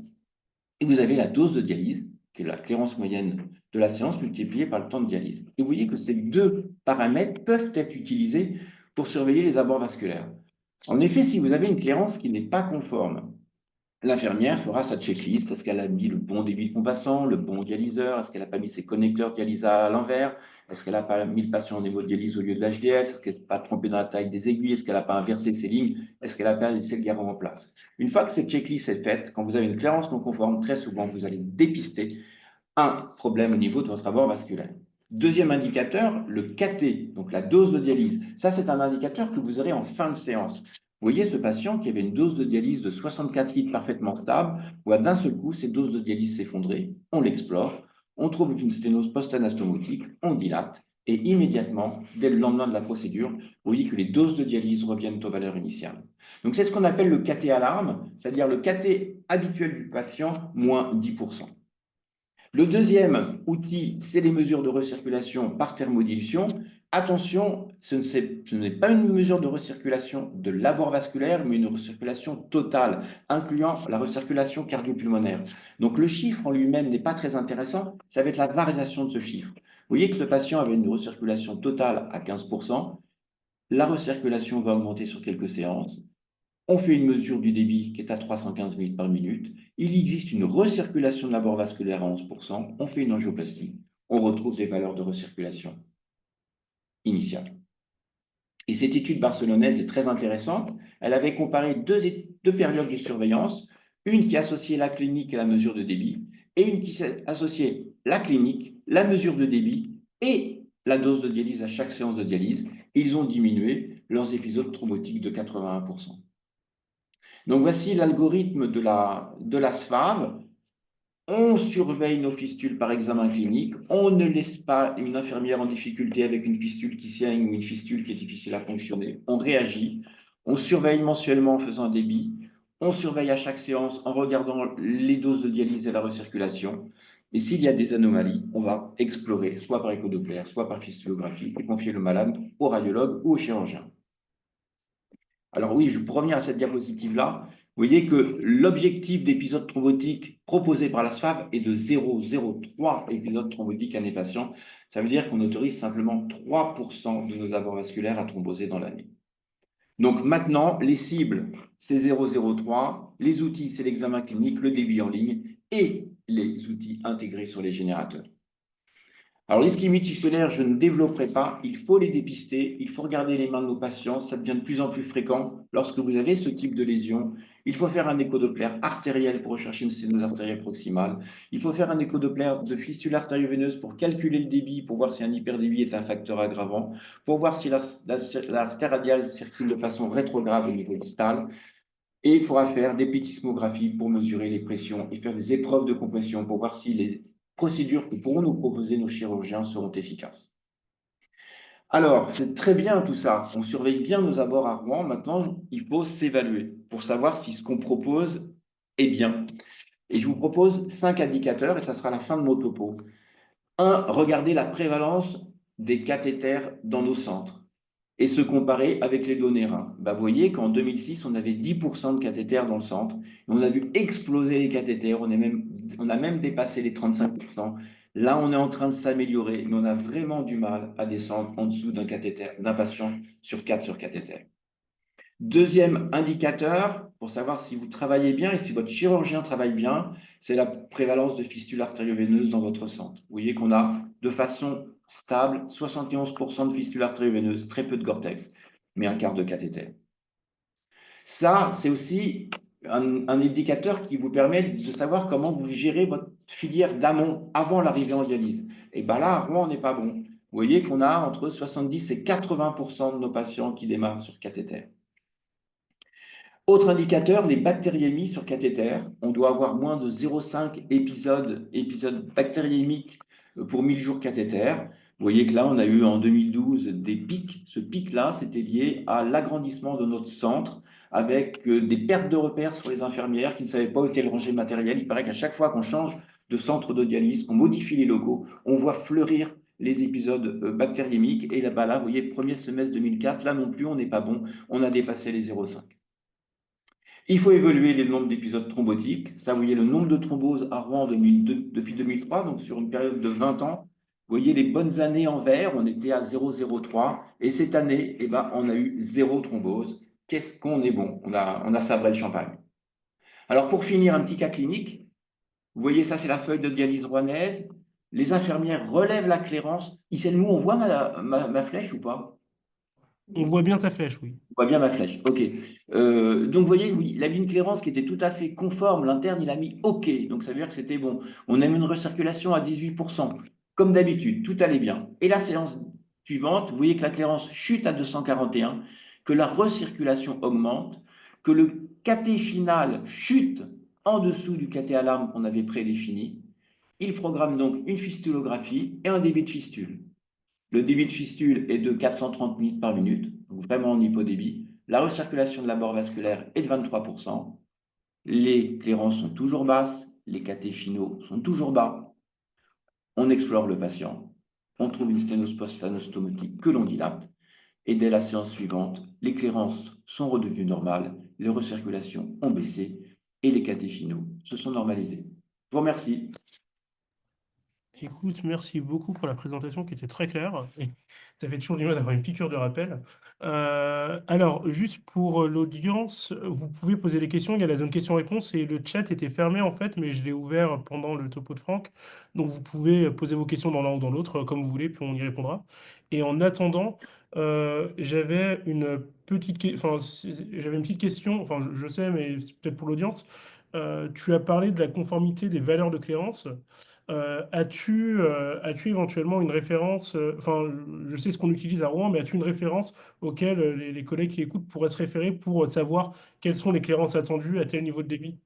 Et vous avez la dose de dialyse, qui est la clairance moyenne de la séance multipliée par le temps de dialyse. Et vous voyez que ces deux paramètres peuvent être utilisés pour surveiller les abords vasculaires. En effet, si vous avez une clairance qui n'est pas conforme, l'infirmière fera sa checklist. Est-ce qu'elle a mis le bon débit de compassant, le bon dialyseur? Est-ce qu'elle n'a pas mis ses connecteurs dialyse à l'envers? Est-ce qu'elle n'a pas mis le patient en hémodialyse au lieu de l'HDL? Est-ce qu'elle n'a pas trompé dans la taille des aiguilles? Est-ce qu'elle n'a pas inversé ses lignes? Est-ce qu'elle n'a pas laissé le garrot en place? Une fois que cette checklist est faite, quand vous avez une clairance non conforme, très souvent, vous allez dépister un problème au niveau de votre abord vasculaire. Deuxième indicateur, le KT, donc la dose de dialyse. Ça, c'est un indicateur que vous aurez en fin de séance. Vous voyez ce patient qui avait une dose de dialyse de 64 litres parfaitement stable, voit d'un seul coup ses doses de dialyse s'effondrer, on l'explore, on trouve une sténose post-anastomotique, on dilate, et immédiatement, dès le lendemain de la procédure, vous voyez que les doses de dialyse reviennent aux valeurs initiales. Donc c'est ce qu'on appelle le KT alarme, c'est-à-dire le KT habituel du patient, moins 10%. Le deuxième outil, c'est les mesures de recirculation par thermodilution. Attention, ce n'est pas une mesure de recirculation de l'abord vasculaire, mais une recirculation totale, incluant la recirculation cardio-pulmonaire. Donc le chiffre en lui-même n'est pas très intéressant, ça va être la variation de ce chiffre. Vous voyez que ce patient avait une recirculation totale à 15%, la recirculation va augmenter sur quelques séances, on fait une mesure du débit qui est à 315 ml par minute. Il existe une recirculation de l'abord vasculaire à 11%. On fait une angioplastie. On retrouve des valeurs de recirculation initiale. Et cette étude barcelonaise est très intéressante. Elle avait comparé deux périodes de surveillance, une qui associait la clinique et la mesure de débit, et une qui associait la clinique, la mesure de débit et la dose de dialyse à chaque séance de dialyse. Ils ont diminué leurs épisodes thrombotiques de 81%. Donc voici l'algorithme de la SFAV. On surveille nos fistules par examen clinique. On ne laisse pas une infirmière en difficulté avec une fistule qui saigne ou une fistule qui est difficile à fonctionner. On réagit. On surveille mensuellement en faisant un débit. On surveille à chaque séance en regardant les doses de dialyse et la recirculation. Et s'il y a des anomalies, on va explorer, soit par écho-doppler, soit par fistulographie, et confier le malade au radiologue ou au chirurgien. Alors oui, pour revenir à cette diapositive-là, vous voyez que l'objectif d'épisode thrombotique proposé par la SFAV est de 0,03 épisodes thrombotiques année patient. Ça veut dire qu'on autorise simplement 3% de nos abords vasculaires à thromboser dans l'année. Donc maintenant, les cibles, c'est 0,03. Les outils, c'est l'examen clinique, le débit en ligne et les outils intégrés sur les générateurs. Alors, l'ischémie tissulaire, je ne développerai pas. Il faut les dépister. Il faut regarder les mains de nos patients. Ça devient de plus en plus fréquent lorsque vous avez ce type de lésion. Il faut faire un écho-doppler artériel pour rechercher une sténose artérielle proximale. Il faut faire un écho-doppler de fistule artério-veineuse pour calculer le débit, pour voir si un hyperdébit est un facteur aggravant, pour voir si l'artère radiale circule de façon rétrograde au niveau distal. Et il faudra faire des pétismographies pour mesurer les pressions et faire des épreuves de compression pour voir si les procédures que pourront nous proposer nos chirurgiens seront efficaces. Alors, c'est très bien tout ça. On surveille bien nos abords à Rouen. Maintenant, il faut s'évaluer pour savoir si ce qu'on propose est bien. Et je vous propose 5 indicateurs et ça sera la fin de mon topo. 1. Regardez la prévalence des cathéters dans nos centres et se comparer avec les données reins. Vous voyez qu'en 2006, on avait 10% de cathéters dans le centre. Et on a vu exploser les cathéters. On a même dépassé les 35%. Là, on est en train de s'améliorer, mais on a vraiment du mal à descendre en dessous d'un cathéter, d'un patient sur 4 sur cathéter. Deuxième indicateur, pour savoir si vous travaillez bien et si votre chirurgien travaille bien, c'est la prévalence de fistules artério-veineuses dans votre centre. Vous voyez qu'on a de façon stable 71% de fistules artério-veineuses, très peu de Gore-Tex, mais un quart de cathéter. Ça, c'est aussi un indicateur qui vous permet de savoir comment vous gérez votre filière d'amont avant l'arrivée en dialyse. Et bien là, à Rouen, on n'est pas bon. Vous voyez qu'on a entre 70 et 80% de nos patients qui démarrent sur cathéter. Autre indicateur, les bactériémies sur cathéter. On doit avoir moins de 0,5 épisodes bactériémiques pour 1000 jours cathéter. Vous voyez que là, on a eu en 2012 des pics. Ce pic-là, c'était lié à l'agrandissement de notre centre avec des pertes de repères sur les infirmières qui ne savaient pas où était le rangé matériel. Il paraît qu'à chaque fois qu'on change de centre de dialyse, qu'on modifie les logos, on voit fleurir les épisodes bactériémiques. Et là-bas, là, vous voyez, premier semestre 2004, là non plus, on n'est pas bon. On a dépassé les 0,5. Il faut évaluer le nombre d'épisodes thrombotiques. Ça, vous voyez le nombre de thromboses à Rouen depuis 2003, donc sur une période de 20 ans. Vous voyez les bonnes années en vert, on était à 0,03. Et cette année, eh ben, on a eu 0 thrombose. Qu'est-ce qu'on est bon? On a sabré le champagne. Alors, pour finir, un petit cas clinique. Vous voyez, ça, c'est la feuille de dialyse rouennaise. Les infirmières relèvent la clairance. Issel Mou, on voit ma flèche ou pas? On voit bien ta flèche, oui. On voit bien ma flèche. OK. Donc, vous voyez, oui, il avait une clairance qui était tout à fait conforme. L'interne, il a mis OK. Donc, ça veut dire que c'était bon. On a eu une recirculation à 18%. Comme d'habitude, tout allait bien. Et la séance suivante, vous voyez que la clairance chute à 241, que la recirculation augmente, que le caté final chute en dessous du caté alarme qu'on avait prédéfini. Il programme donc une fistulographie et un débit de fistule. Le débit de fistule est de 430 minutes par minute, donc vraiment en hypodébit. La recirculation de la bord vasculaire est de 23%. Les clairances sont toujours basses, les catés finaux sont toujours bas. On explore le patient, on trouve une sténose post-anostomotique que l'on dilate, et dès la séance suivante, les clairances sont redevenues normales, les recirculations ont baissé et les catés finaux se sont normalisés. Je vous remercie. Écoute, merci beaucoup pour la présentation qui était très claire. Et ça fait toujours du mal d'avoir une piqûre de rappel. Alors, juste pour l'audience, vous pouvez poser des questions. Il y a la zone questions-réponses et le chat était fermé en fait, mais je l'ai ouvert pendant le topo de Franck. Donc, vous pouvez poser vos questions dans l'un ou dans l'autre, comme vous voulez, puis on y répondra. Et en attendant, j'avais une j'avais une petite question. Enfin, je sais, mais c'est peut-être pour l'audience. Tu as parlé de la conformité des valeurs de clairance. As-tu éventuellement une référence, enfin, je sais ce qu'on utilise à Rouen, mais as-tu une référence auquel les collègues qui écoutent pourraient se référer pour savoir quelles sont les clairances attendues à tel niveau de débit?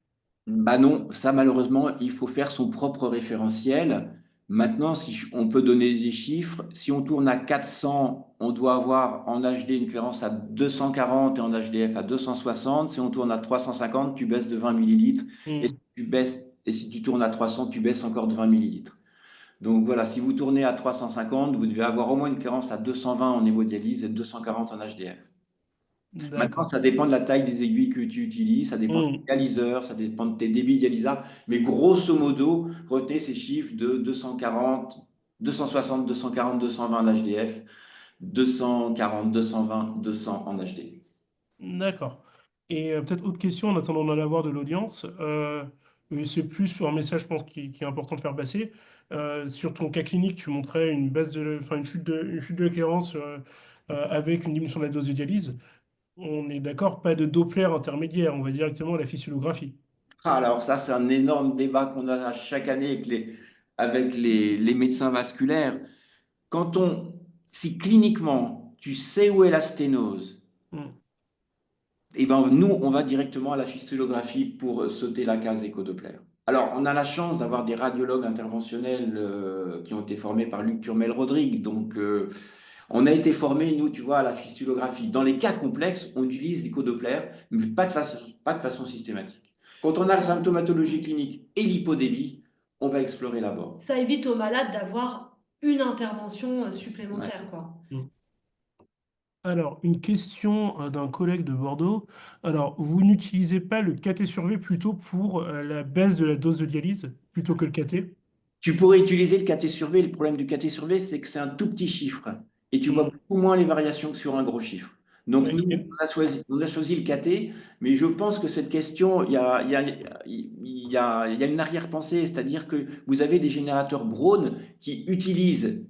Bah non, ça malheureusement, il faut faire son propre référentiel. Maintenant, si on peut donner des chiffres, si on tourne à 400, on doit avoir en HD une clairance à 240 et en HDF à 260. Si on tourne à 350, tu baisses de 20 millilitres. Hmm. Et si tu tournes à 300, tu baisses encore de 20 millilitres. Donc voilà, si vous tournez à 350, vous devez avoir au moins une clairance à 220 en hémodialyse et 240 en HDF. Maintenant, D'accord. ça dépend de la taille des aiguilles que tu utilises, ça dépend Hmm. du dialyseur, ça dépend de tes débits dialysats. Mais grosso modo, retenez ces chiffres de 240, 260, 240, 220 en HDF, 240, 220, 200 en HD. D'accord. Et peut-être autre question en attendant d'en avoir de l'audience. Et c'est plus un message, je pense, qui est important de faire passer. Sur ton cas clinique, tu montrais une baisse enfin, une chute de l'éclairance avec une diminution de la dose de dialyse. On est d'accord, pas de Doppler intermédiaire, on va directement à la fistulographie. Ah, alors ça, c'est un énorme débat qu'on a chaque année avec les médecins vasculaires. Quand si cliniquement, tu sais où est la sténose, Hmm. eh ben, nous, on va directement à la fistulographie pour sauter la case écho-Doppler. Alors, on a la chance d'avoir des radiologues interventionnels qui ont été formés par Luc Turmel-Rodrigue. Donc, on a été formés, nous, tu vois, à la fistulographie. Dans les cas complexes, on utilise l'écho-Doppler, mais pas de façon systématique. Quand on a la symptomatologie clinique et l'hypodébie, on va explorer l'abord. Ça évite aux malades d'avoir une intervention Ouais. supplémentaire, quoi. Hmm. Alors, une question d'un collègue de Bordeaux. Alors, vous n'utilisez pas le KT sur V plutôt pour la baisse de la dose de dialyse plutôt que le KT? Tu pourrais utiliser le KT sur V. Le problème du KT sur V, c'est que c'est un tout petit chiffre et tu vois Hmm. beaucoup moins les variations que sur un gros chiffre. Donc, Ouais. nous, on a choisi le KT, mais je pense que cette question, il y a une arrière-pensée, c'est-à-dire que vous avez des générateurs Brown qui utilisent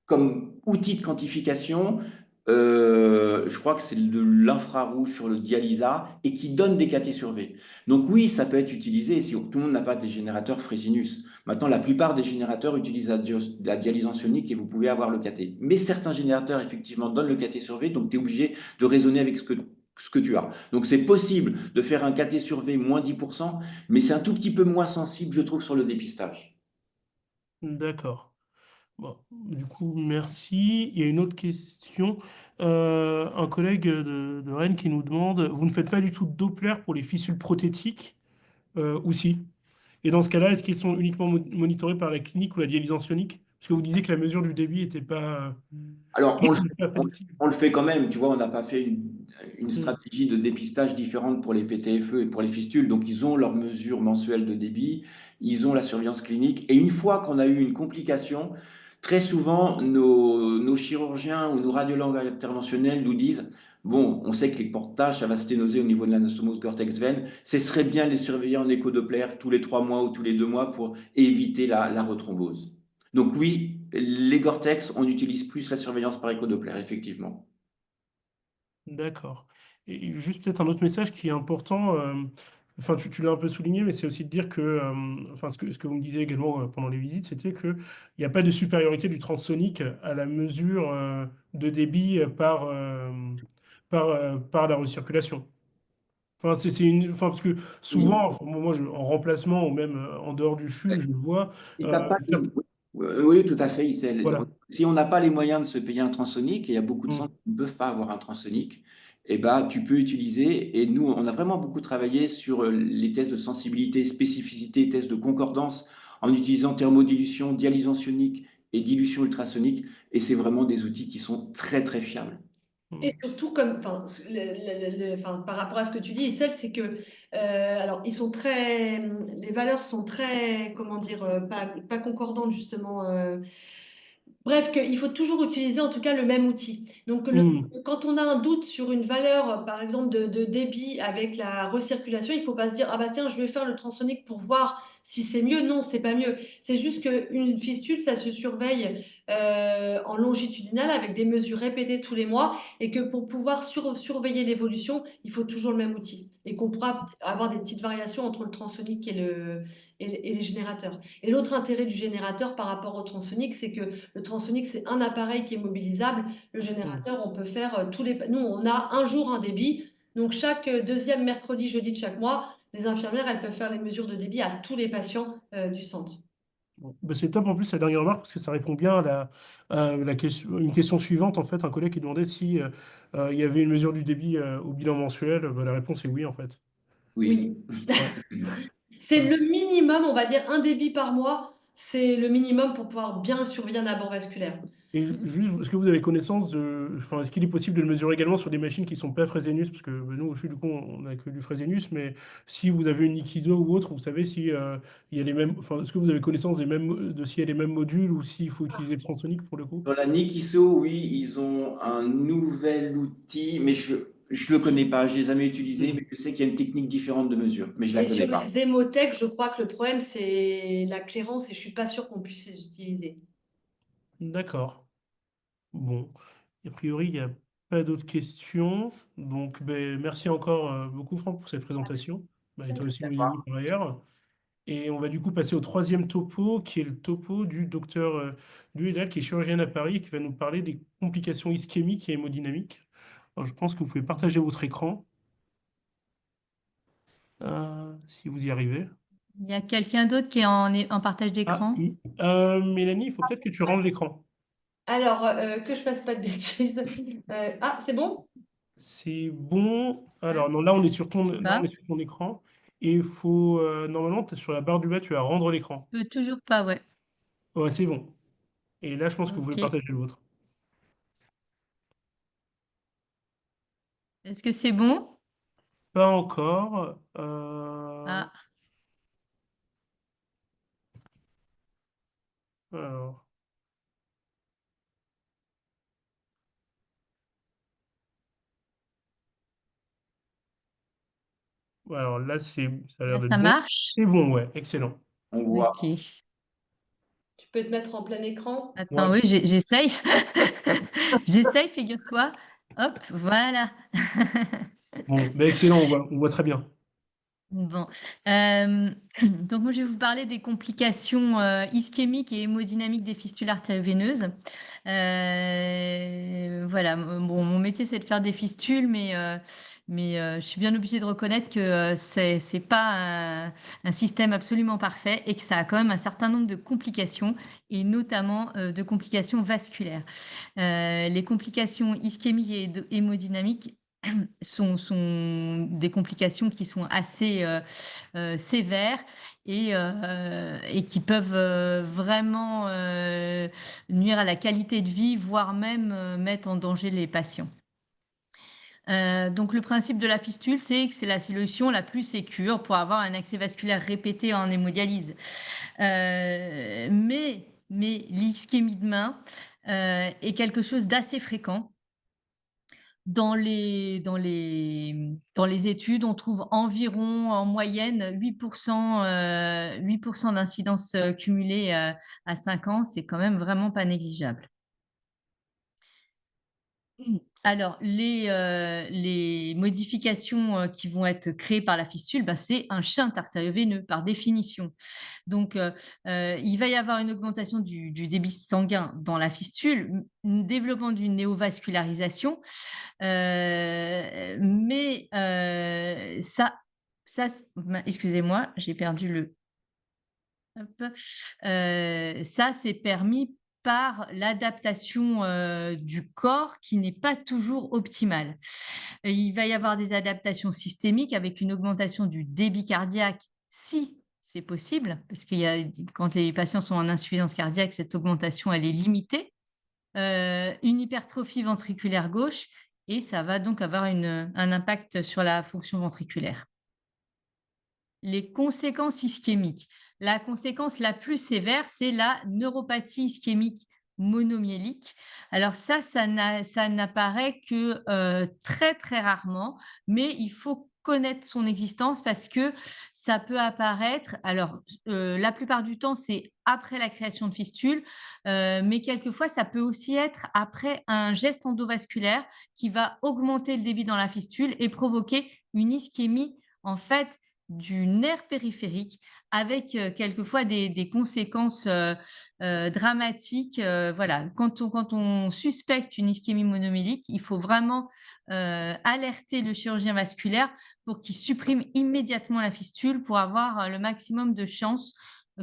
comme outil de quantification, je crois que c'est de l'infrarouge sur le dialysa et qui donne des KT sur V. Donc oui, ça peut être utilisé si tout le monde n'a pas des générateurs Fresenius. Maintenant, la plupart des générateurs utilisent la dialyse ionique et vous pouvez avoir le KT. Mais certains générateurs, effectivement, donnent le KT sur V, donc tu es obligé de raisonner avec ce que ce que tu as. Donc, c'est possible de faire un caté sur V moins 10%, mais c'est un tout petit peu moins sensible, je trouve, sur le dépistage. D'accord. Bon, du coup, merci. Il y a une autre question. Un collègue de Rennes qui nous demande, vous ne faites pas du tout de Doppler pour les fistules prothétiques, ou si? Et dans ce cas-là, est-ce qu'ils sont uniquement monitorés par la clinique ou la dialyse ionique? Parce que vous disiez que la mesure du débit n'était pas, Alors, pas on- prédictible. on le fait quand même, tu vois, on n'a pas fait une Hmm. stratégie de dépistage différente pour les PTFE et pour les fistules. Donc, ils ont leurs mesures mensuelles de débit, ils ont la surveillance clinique. Et une fois qu'on a eu une complication, très souvent, nos chirurgiens ou nos radiologues interventionnels nous disent, bon, on sait que les portages, ça va sténoser au niveau de l'anastomose cortex-veine, ce serait bien de les surveiller en écho-Doppler tous les 3 mois ou tous les 2 mois pour éviter la rethrombose. Donc oui, les Gore-Tex, on utilise plus la surveillance par écho-Doppler, effectivement. D'accord. Et juste peut-être un autre message qui est important, enfin tu l'as un peu souligné, mais c'est aussi de dire que, enfin ce que vous me disiez également pendant les visites, c'était qu'il n'y a pas de supériorité du transsonique à la mesure de débit par la recirculation. Enfin, enfin, parce que Oui. souvent, enfin, moi, en remplacement ou même en dehors du CHU, je vois, Si t'as euh, pas certes- oui, tout à fait. voilà. Si on n'a pas les moyens de se payer un transonique, et il y a beaucoup de Mm. centres qui ne peuvent pas avoir un transonique, eh ben, tu peux utiliser. Et nous, on a vraiment beaucoup travaillé sur les tests de sensibilité, spécificité, tests de concordance, en utilisant thermodilution, dialyse ionique et dilution ultrasonique. Et c'est vraiment des outils qui sont très, très fiables. Et Mm. surtout, comme, enfin, enfin, par rapport à ce que tu dis, Issel, c'est que, alors, ils sont très, les valeurs sont très, comment dire, pas concordantes justement. Bref, il faut toujours utiliser en tout cas le même outil. Donc, Mm. quand on a un doute sur une valeur, par exemple, de débit avec la recirculation, il ne faut pas se dire, ah bah tiens, je vais faire le transonique pour voir si c'est mieux. Non, c'est pas mieux. C'est juste qu'une fistule, ça se surveille en longitudinal avec des mesures répétées tous les mois et que pour pouvoir surveiller l'évolution, il faut toujours le même outil et qu'on pourra avoir des petites variations entre le transonique et les générateurs. Et l'autre intérêt du générateur par rapport au transonique, c'est que le transonique, c'est un appareil qui est mobilisable. Le Mm. générateur, on peut faire tous les. Nous, on a un jour un débit. Donc, chaque deuxième mercredi, jeudi de chaque mois, les infirmières, elles peuvent faire les mesures de débit à tous les patients du centre. Bon. Bah, c'est top en plus la dernière remarque parce que ça répond bien à la question, une question suivante en fait, un collègue qui demandait si il y avait une mesure du débit au bilan mensuel. Bah, la réponse est oui en fait. Oui. Oui. Ouais. C'est Ouais. le minimum, on va dire un débit par mois. C'est le minimum pour pouvoir bien surveiller un abord vasculaire. Et juste, est-ce que vous avez connaissance enfin, est-ce qu'il est possible de le mesurer également sur des machines qui sont pas Fresenius, parce que bah, nous, au CHU, du coup, on n'a que du Fresenius, mais si vous avez une Ikizo ou autre, vous savez si il y a les mêmes, enfin, est-ce que vous avez connaissance de s'il y a les mêmes modules ou s'il faut utiliser le transonique pour le coup? Sur la Nikiso, oui, ils ont un nouvel outil, mais je ne le connais pas, je ne l'ai jamais utilisé, Hmm. mais je sais qu'il y a une technique différente de mesure, mais je ne la Et connais sur pas. les hémothèques, je crois que le problème, c'est la clairance et je suis pas sûre qu'on puisse les utiliser. D'accord. Bon, a priori, il n'y a pas d'autres questions. Donc, ben, merci encore beaucoup, Franck, pour cette présentation. Ben, et toi aussi, Mélanie, par ailleurs. Et on va du coup passer au troisième topo, qui est le topo du docteur Luedal, qui est chirurgien à Paris, et qui va nous parler des complications ischémiques et hémodynamiques. Alors, je pense que vous pouvez partager votre écran, si vous y arrivez. Il y a quelqu'un d'autre qui est en partage Ah, d'écran? Mélanie, il faut peut-être que tu rendes l'écran. Alors, que je fasse pas de bêtises. Ah, c'est bon? C'est bon. Ah, Alors, non, là, on est sur je sais là, on pas. est sur ton écran. Et il faut, normalement, sur la barre du bas, tu as rendre l'écran. Je peux toujours pas, ouais. Ouais, c'est bon. Et là, je pense que vous pouvez Ok. partager le vôtre. Est-ce que c'est bon? Pas encore. Ah, Alors, alors là, ça a l'air là, d'être ça bon. marche? C'est bon, ouais, excellent. On voit. Ok. Tu peux te mettre en plein écran? Ouais. Attends, oui, j'essaye. J'essaye, figure-toi. Hop, voilà. Bon, ben excellent, on voit très bien. Bon. Euh, donc, moi, je vais vous parler des complications ischémiques et hémodynamiques des fistules artério-veineuses. Voilà. Bon, mon métier, c'est de faire des fistules, mais mais je suis bien obligée de reconnaître que c'est pas un système absolument parfait et que ça a quand même un certain nombre de complications et notamment de complications vasculaires. Les complications ischémiques et hémodynamiques sont des complications qui sont assez sévères et qui peuvent vraiment nuire à la qualité de vie, voire même mettre en danger les patients. Donc le principe de la fistule, c'est que c'est la solution la plus sécure pour avoir un accès vasculaire répété en hémodialyse. Mais l'ischémie de main est quelque chose d'assez fréquent. Dans les études, on trouve environ en moyenne 8% d'incidence cumulée à 5 ans. C'est quand même vraiment pas négligeable. Alors, les modifications qui vont être créées par la fistule, c'est un shunt artério-veineux par définition. Donc, il va y avoir une augmentation du débit sanguin dans la fistule, un développement d'une néovascularisation, mais ça, excusez-moi, j'ai perdu le. Hop. Ça, c'est permis par l'adaptation du corps qui n'est pas toujours optimale. Il va y avoir des adaptations systémiques avec une augmentation du débit cardiaque si c'est possible, parce quand les patients sont en insuffisance cardiaque, cette augmentation, elle est limitée. Une hypertrophie ventriculaire gauche et ça va donc avoir un impact sur la fonction ventriculaire. Les conséquences ischémiques. La conséquence la plus sévère, c'est la neuropathie ischémique monomyélique. Alors ça n'apparaît que très, très rarement, mais il faut connaître son existence parce que ça peut apparaître, alors la plupart du temps, c'est après la création de fistules, mais quelquefois, ça peut aussi être après un geste endovasculaire qui va augmenter le débit dans la fistule et provoquer une ischémie, en fait, du nerf périphérique avec quelquefois des conséquences dramatiques. Voilà. Quand on suspecte une ischémie monomyélique, il faut vraiment alerter le chirurgien vasculaire pour qu'il supprime immédiatement la fistule pour avoir le maximum de chances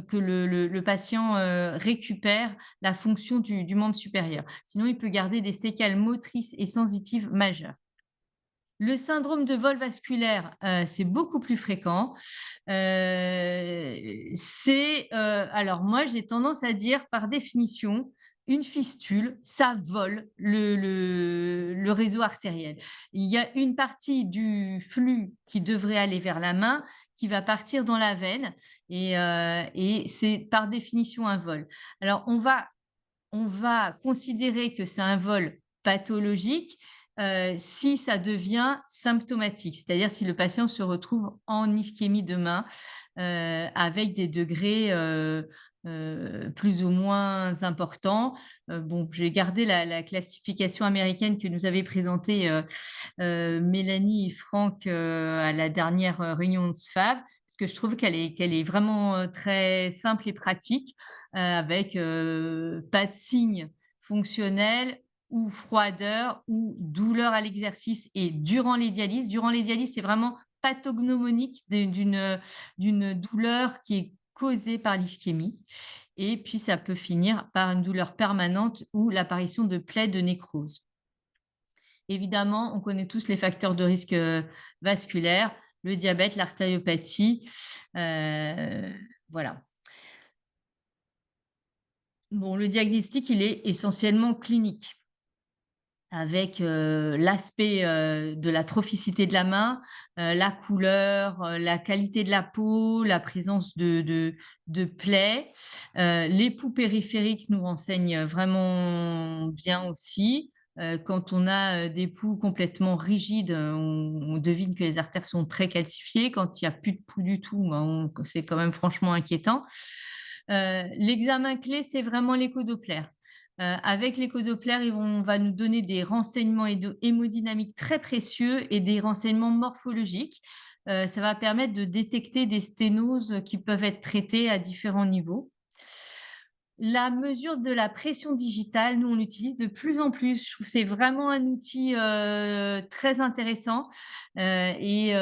que le patient récupère la fonction du membre supérieur. Sinon, il peut garder des séquelles motrices et sensitives majeures. Le syndrome de vol vasculaire, c'est beaucoup plus fréquent. Alors moi, j'ai tendance à dire par définition, une fistule, ça vole le réseau artériel. Il y a une partie du flux qui devrait aller vers la main qui va partir dans la veine et c'est par définition un vol. Alors on va considérer que c'est un vol pathologique si ça devient symptomatique, c'est-à-dire si le patient se retrouve en ischémie de main avec des degrés plus ou moins importants. Bon, j'ai gardé la classification américaine que nous avait présentée Mélanie et Franck à la dernière réunion de SFAV, parce que je trouve qu'elle est vraiment très simple et pratique, avec pas de signes fonctionnels ou froideur ou douleur à l'exercice et durant les dialyses. Durant les dialyses, c'est vraiment pathognomonique d'une douleur qui est causée par l'ischémie. Et puis, ça peut finir par une douleur permanente ou l'apparition de plaies de nécrose. Évidemment, on connaît tous les facteurs de risque vasculaire, le diabète, l'artériopathie. Voilà. Bon, le diagnostic, il est essentiellement clinique, avec l'aspect de la trophicité de la main, la couleur, la qualité de la peau, la présence de plaies. Les poux périphériques nous renseignent vraiment bien aussi. Quand on a des poux complètement rigides, on devine que les artères sont très calcifiées. Quand il n'y a plus de poux du tout, c'est quand même franchement inquiétant. L'examen clé, c'est vraiment l'échodoppler. Avec l'échodoppler, on va nous donner des renseignements hémodynamiques très précieux et des renseignements morphologiques. Ça va permettre de détecter des sténoses qui peuvent être traitées à différents niveaux. La mesure de la pression digitale, nous, on l'utilise de plus en plus. Je trouve que c'est vraiment un outil très intéressant et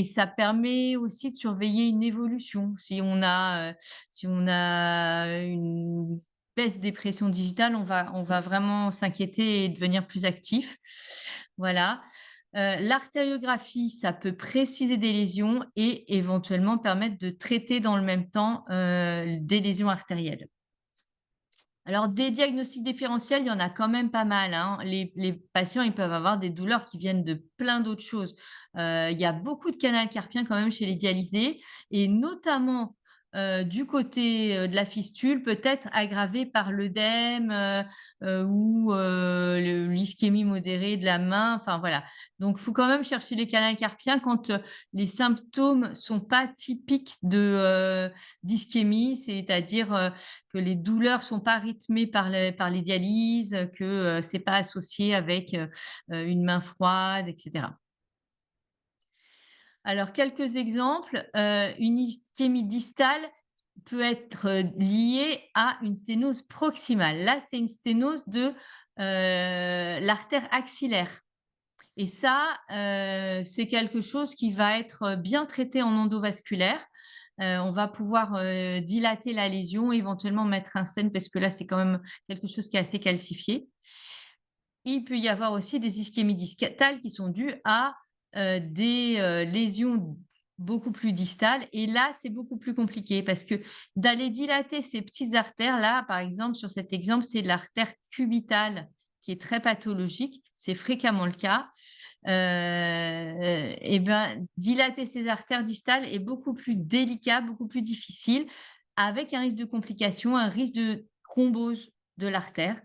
ça permet aussi de surveiller une évolution. Si on a une baisse des pressions digitales, on va vraiment s'inquiéter et devenir plus actif. Voilà. L'artériographie, ça peut préciser des lésions et éventuellement permettre de traiter dans le même temps des lésions artérielles. Alors, des diagnostics différentiels, il y en a quand même pas mal, hein. Les patients, ils peuvent avoir des douleurs qui viennent de plein d'autres choses. Il y a beaucoup de canal carpien quand même chez les dialysés et notamment du côté de la fistule, peut-être aggravé par l'œdème ou l'ischémie modérée de la main. Enfin, voilà. Donc, il faut quand même chercher les canaux carpiens quand les symptômes sont pas typiques d'ischémie, c'est-à-dire que les douleurs sont pas rythmées par les dialyses, que c'est pas associé avec une main froide, etc. Alors, quelques exemples. Une ischémie distale peut être liée à une sténose proximale. Là, c'est une sténose de l'artère axillaire. Et ça, c'est quelque chose qui va être bien traité en endovasculaire. On va pouvoir dilater la lésion, éventuellement mettre un stent parce que là, c'est quand même quelque chose qui est assez calcifié. Il peut y avoir aussi des ischémies distales qui sont dues à des lésions beaucoup plus distales. Et là, c'est beaucoup plus compliqué parce que d'aller dilater ces petites artères-là, par exemple, sur cet exemple, c'est l'artère cubitale qui est très pathologique. C'est fréquemment le cas. Et ben, dilater ces artères distales est beaucoup plus délicat, beaucoup plus difficile, avec un risque de complication, un risque de thrombose de l'artère.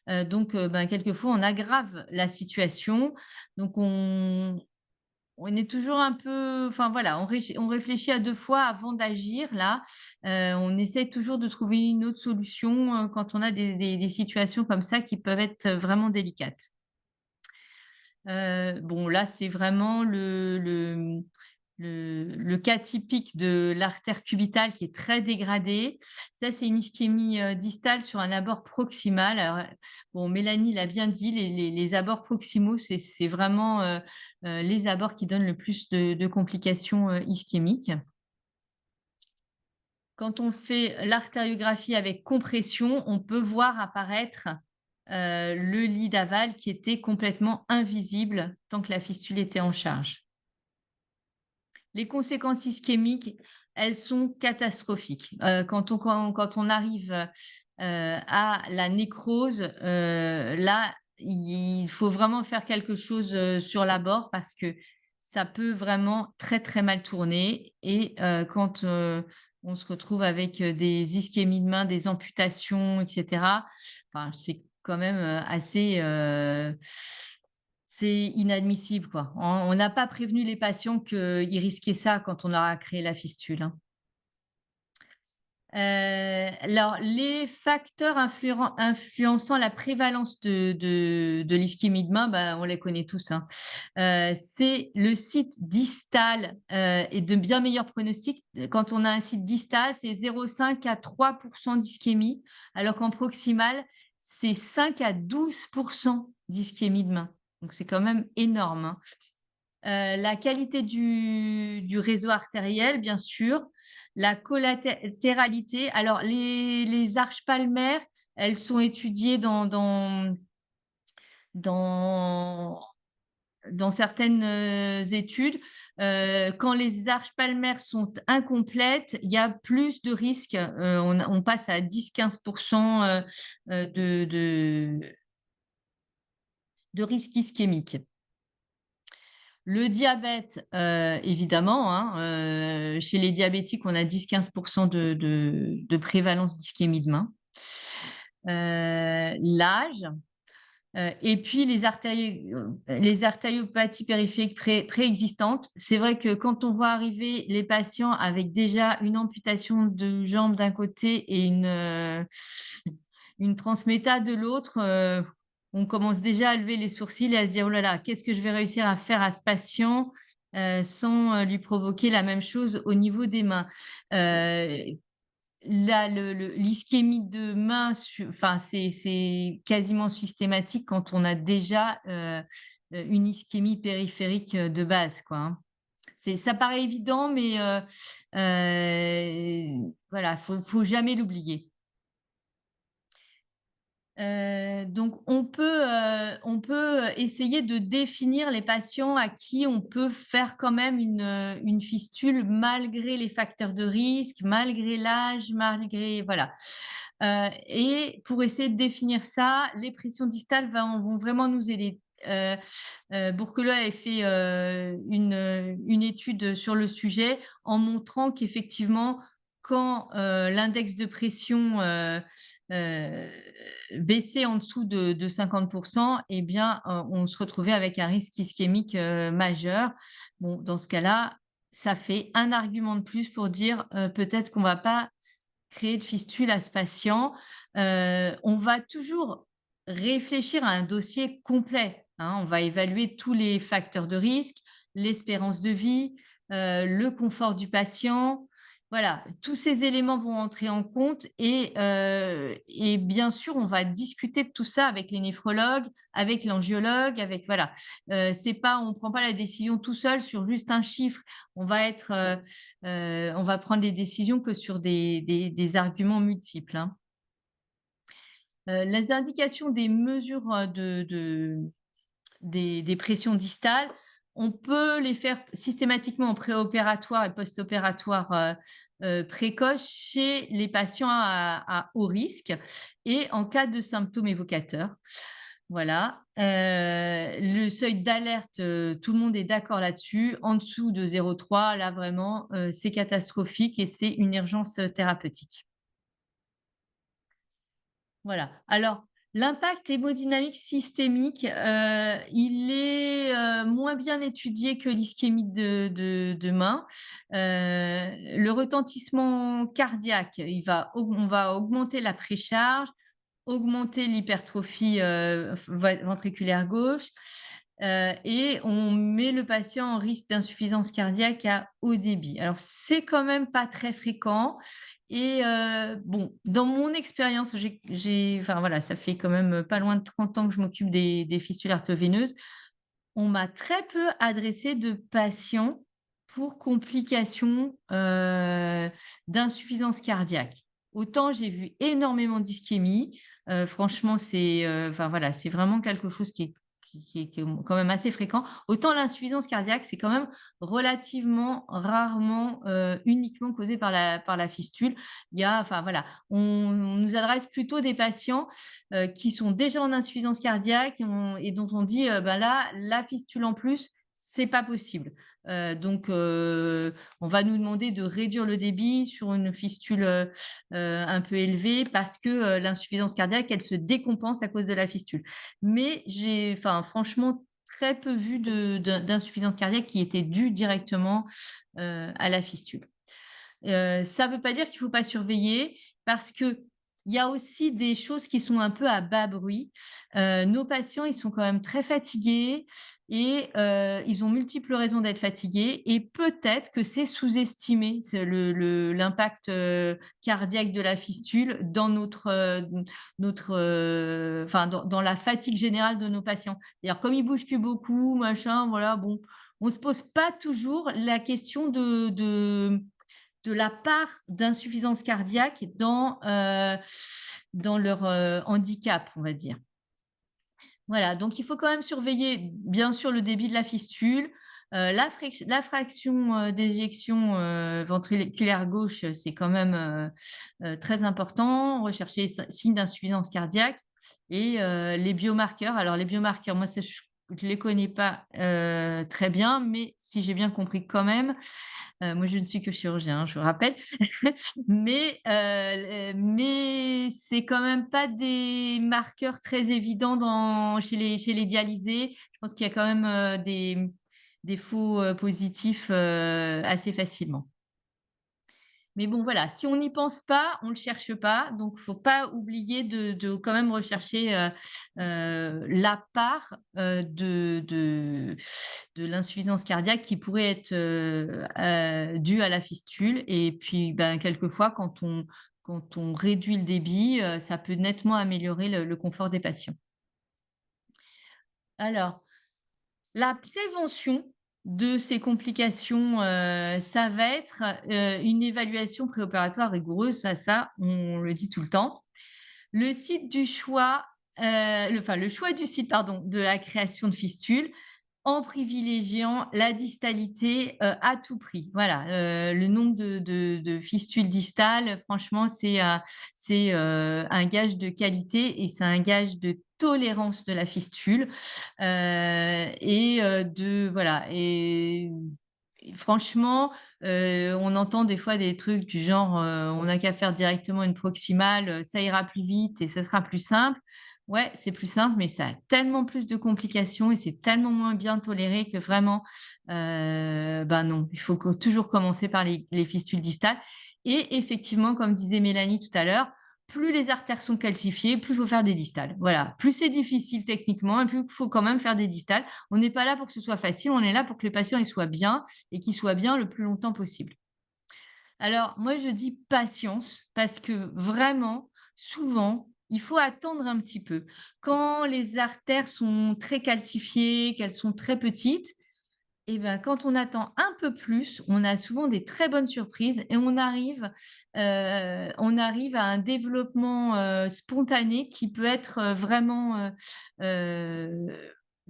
Donc, ben, quelquefois, on aggrave la situation. Donc, on est toujours un peu, enfin voilà, on réfléchit à 2 fois avant d'agir là. On essaie toujours de trouver une autre solution, quand on a des situations comme ça qui peuvent être vraiment délicates. Bon là, c'est vraiment le cas typique de l'artère cubitale qui est très dégradée. Ça, c'est une ischémie, distale sur un abord proximal. Alors, bon, Mélanie l'a bien dit, les abords proximaux, c'est vraiment, les abords qui donnent le plus de complications, ischémiques. Quand on fait l'artériographie avec compression, on peut voir apparaître, le lit d'aval qui était complètement invisible tant que la fistule était en charge. Les conséquences ischémiques, elles sont catastrophiques. Quand on arrive à la nécrose, là, il faut vraiment faire quelque chose sur l'abord parce que ça peut vraiment très, très mal tourner. Et quand on se retrouve avec des ischémies de main, des amputations, etc., enfin, c'est quand même assez... c'est inadmissible, quoi. On n'a pas prévenu les patients qu'ils risquaient ça quand on leur a créé la fistule, hein. Alors, les facteurs influençant la prévalence de l'ischémie de main, bah, on les connaît tous, hein. C'est le site distal est de bien meilleurs pronostics. Quand on a un site distal, c'est 0,5 à 3% d'ischémie, alors qu'en proximal, c'est 5 à 12% d'ischémie de main. Donc, c'est quand même énorme, hein. La qualité du réseau artériel, bien sûr, la collatéralité. Alors, les arches palmaires, elles sont étudiées dans certaines études. Quand les arches palmaires sont incomplètes, il y a plus de risques. On passe à 10-15% de risque ischémique. Le diabète, évidemment, hein, chez les diabétiques, on a 10-15% de prévalence d'ischémie de main. L'âge, et puis les artériopathies périphériques préexistantes. C'est vrai que quand on voit arriver les patients avec déjà une amputation de jambe d'un côté et une transméta de l'autre, on commence déjà à lever les sourcils et à se dire: oh là là, qu'est-ce que je vais réussir à faire à ce patient sans lui provoquer la même chose au niveau des mains. l'ischémie de main, enfin, c'est quasiment systématique quand on a déjà une ischémie périphérique de base, quoi, hein. Ça paraît évident, mais voilà, faut jamais l'oublier. Donc on peut essayer de définir les patients à qui on peut faire quand même une fistule malgré les facteurs de risque, malgré l'âge, malgré voilà. Et pour essayer de définir ça, les pressions distales vont vraiment nous aider. Bourkelot avait fait une étude sur le sujet en montrant qu'effectivement, quand l'index de pression heu, baissait en dessous de 50%, eh bien, on se retrouvait avec un risque ischémique majeur. Bon, dans ce cas-là, ça fait un argument de plus pour dire peut-être qu'on ne va pas créer de fistule à ce patient. On va toujours réfléchir à un dossier complet, hein. On va évaluer tous les facteurs de risque, l'espérance de vie, le confort du patient. Voilà, tous ces éléments vont entrer en compte et bien sûr, on va discuter de tout ça avec les néphrologues, avec l'angiologue, avec voilà. C'est pas on prend pas la décision tout seul sur juste un chiffre. On va être, on va prendre les décisions que sur des arguments multiples, hein. Les indications des mesures, des pressions distales, on peut les faire systématiquement en préopératoire et post-opératoire, précoce chez les patients à haut risque et en cas de symptômes évocateurs. Voilà, le seuil d'alerte, tout le monde est d'accord là-dessus. En dessous de 0,3, là vraiment, c'est catastrophique et c'est une urgence, thérapeutique. Voilà. Alors, l'impact hémodynamique systémique, il est, moins bien étudié que l'ischémie de main. Le retentissement cardiaque, on va augmenter la précharge, augmenter l'hypertrophie, ventriculaire gauche, et on met le patient en risque d'insuffisance cardiaque à haut débit. Alors c'est quand même pas très fréquent et bon, dans mon expérience, enfin voilà, ça fait quand même pas loin de 30 ans que je m'occupe des fistules artério-veineuses. On m'a très peu adressé de patients pour complications, d'insuffisance cardiaque. Autant j'ai vu énormément d'ischémie, franchement c'est, enfin voilà, c'est vraiment quelque chose qui est quand même assez fréquent. Autant l'insuffisance cardiaque, c'est quand même relativement rarement, uniquement causé par la fistule. Il y a enfin voilà, on nous adresse plutôt des patients qui sont déjà en insuffisance cardiaque et dont on dit, bah, là, la fistule en plus, c'est pas possible. Donc on va nous demander de réduire le débit sur une fistule, un peu élevée parce que, l'insuffisance cardiaque, elle se décompense à cause de la fistule. Mais j'ai enfin franchement très peu vu d'insuffisance cardiaque qui était due directement, à la fistule. Ça ne veut pas dire qu'il ne faut pas surveiller parce qu'il y a aussi des choses qui sont un peu à bas bruit. Nos patients, ils sont quand même très fatigués et ils ont multiples raisons d'être fatigués et peut-être que c'est sous-estimé, l'impact, cardiaque de la fistule dans enfin dans la fatigue générale de nos patients. D'ailleurs, comme ils bougent plus beaucoup, machin, voilà, bon, on se pose pas toujours la question de la part d'insuffisance cardiaque dans leur, handicap, on va dire. Voilà, donc il faut quand même surveiller, bien sûr, le débit de la fistule, la fraction, d'éjection, ventriculaire gauche, c'est quand même, très important. Rechercher les signes d'insuffisance cardiaque et les biomarqueurs. Alors les biomarqueurs, moi, ça je les connais pas, très bien, mais si j'ai bien compris quand même, moi je ne suis que chirurgien, hein, je vous rappelle. Mais c'est quand même pas des marqueurs très évidents chez les dialysés. Je pense qu'il y a quand même, des faux, positifs, assez facilement. Mais bon, voilà, si on n'y pense pas, on ne le cherche pas. Donc, il ne faut pas oublier de quand même rechercher la part de l'insuffisance cardiaque qui pourrait être due à la fistule. Et puis, ben, quelquefois, quand on réduit le débit, ça peut nettement améliorer le confort des patients. Alors, la prévention de ces complications, ça va être, une évaluation préopératoire rigoureuse. Ça, on le dit tout le temps. Le site du choix, le choix du site, pardon, de la création de fistules en privilégiant la distalité, à tout prix. Voilà, le nombre de fistules distales, franchement, un gage de qualité et c'est un gage de tolérance de la fistule, et franchement, on entend des fois des trucs du genre, «On n'a qu'à faire directement une proximale, ça ira plus vite et ça sera plus simple». Ouais, c'est plus simple, mais ça a tellement plus de complications et c'est tellement moins bien toléré que vraiment, non, il faut toujours commencer par les fistules distales et effectivement, comme disait Mélanie tout à l'heure, plus les artères sont calcifiées, plus il faut faire des distales. Voilà, plus c'est difficile techniquement et plus il faut quand même faire des distales. On n'est pas là pour que ce soit facile, on est là pour que les patients ils soient bien et qu'ils soient bien le plus longtemps possible. Alors, moi, je dis patience parce que vraiment, souvent, il faut attendre un petit peu. Quand les artères sont très calcifiées, qu'elles sont très petites, et ben, quand on attend un peu plus, on a souvent des très bonnes surprises et on arrive à un développement, spontané qui peut être, vraiment,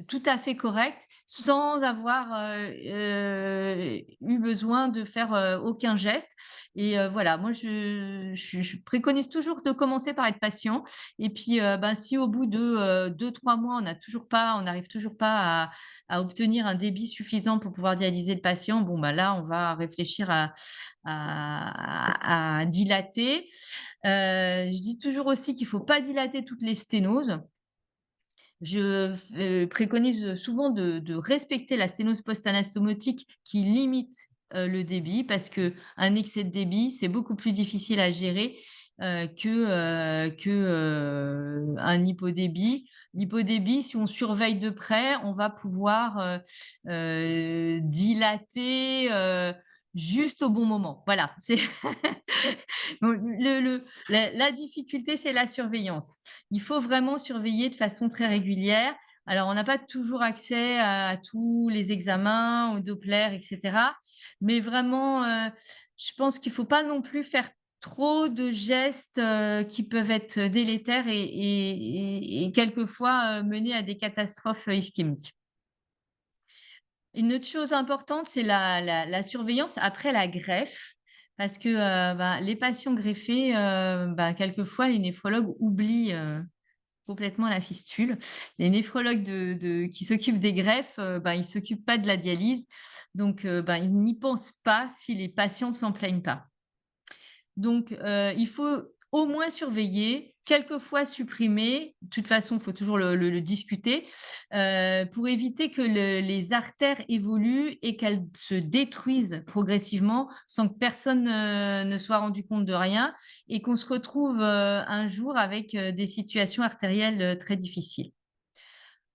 tout à fait correct, sans avoir, eu besoin de faire, aucun geste et voilà, moi je préconise toujours de commencer par être patient et puis, si au bout de, 2-3 mois, on n'arrive toujours pas à obtenir un débit suffisant pour pouvoir dialyser le patient, bon, là, on va réfléchir à dilater. Je dis toujours aussi qu'il ne faut pas dilater toutes les sténoses. Je préconise souvent de respecter la sténose post-anastomotique qui limite, le débit parce qu'un excès de débit, c'est beaucoup plus difficile à gérer, un hypodébit. L'hypodébit, si on surveille de près, on va pouvoir, dilater, juste au bon moment. Voilà, c'est donc la difficulté, c'est la surveillance. Il faut vraiment surveiller de façon très régulière. Alors, on n'a pas toujours accès à tous les examens, au Doppler, et cetera. Mais vraiment, je pense qu'il ne faut pas non plus faire trop de gestes, qui peuvent être délétères et quelquefois, mener à des catastrophes, ischémiques. Une autre chose importante, c'est la surveillance après la greffe parce que, les patients greffés, quelquefois les néphrologues oublient, complètement la fistule. Les néphrologues qui s'occupent des greffes, ils s'occupent pas de la dialyse donc ils n'y pensent pas si les patients s'en plaignent pas. Donc, il faut au moins surveiller, quelquefois supprimer. De toute façon, il faut toujours le discuter, pour éviter que les artères évoluent et qu'elles se détruisent progressivement sans que personne, ne soit rendu compte de rien et qu'on se retrouve, un jour avec, des situations artérielles, très difficiles.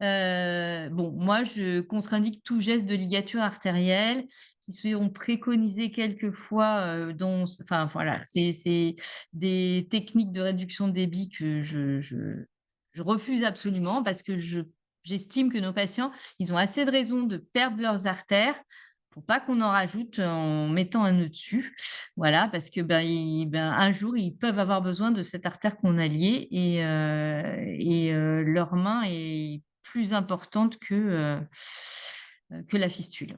Moi, je contre-indique tout geste de ligature artérielle qui seront préconisés quelquefois, voilà, c'est des techniques de réduction de débit que je refuse absolument parce que j'estime que nos patients, ils ont assez de raisons de perdre leurs artères pour pas qu'on en rajoute en mettant un nœud dessus. Voilà, parce que, un jour, ils peuvent avoir besoin de cette artère qu'on a liée et leur main est plus importante que la fistule.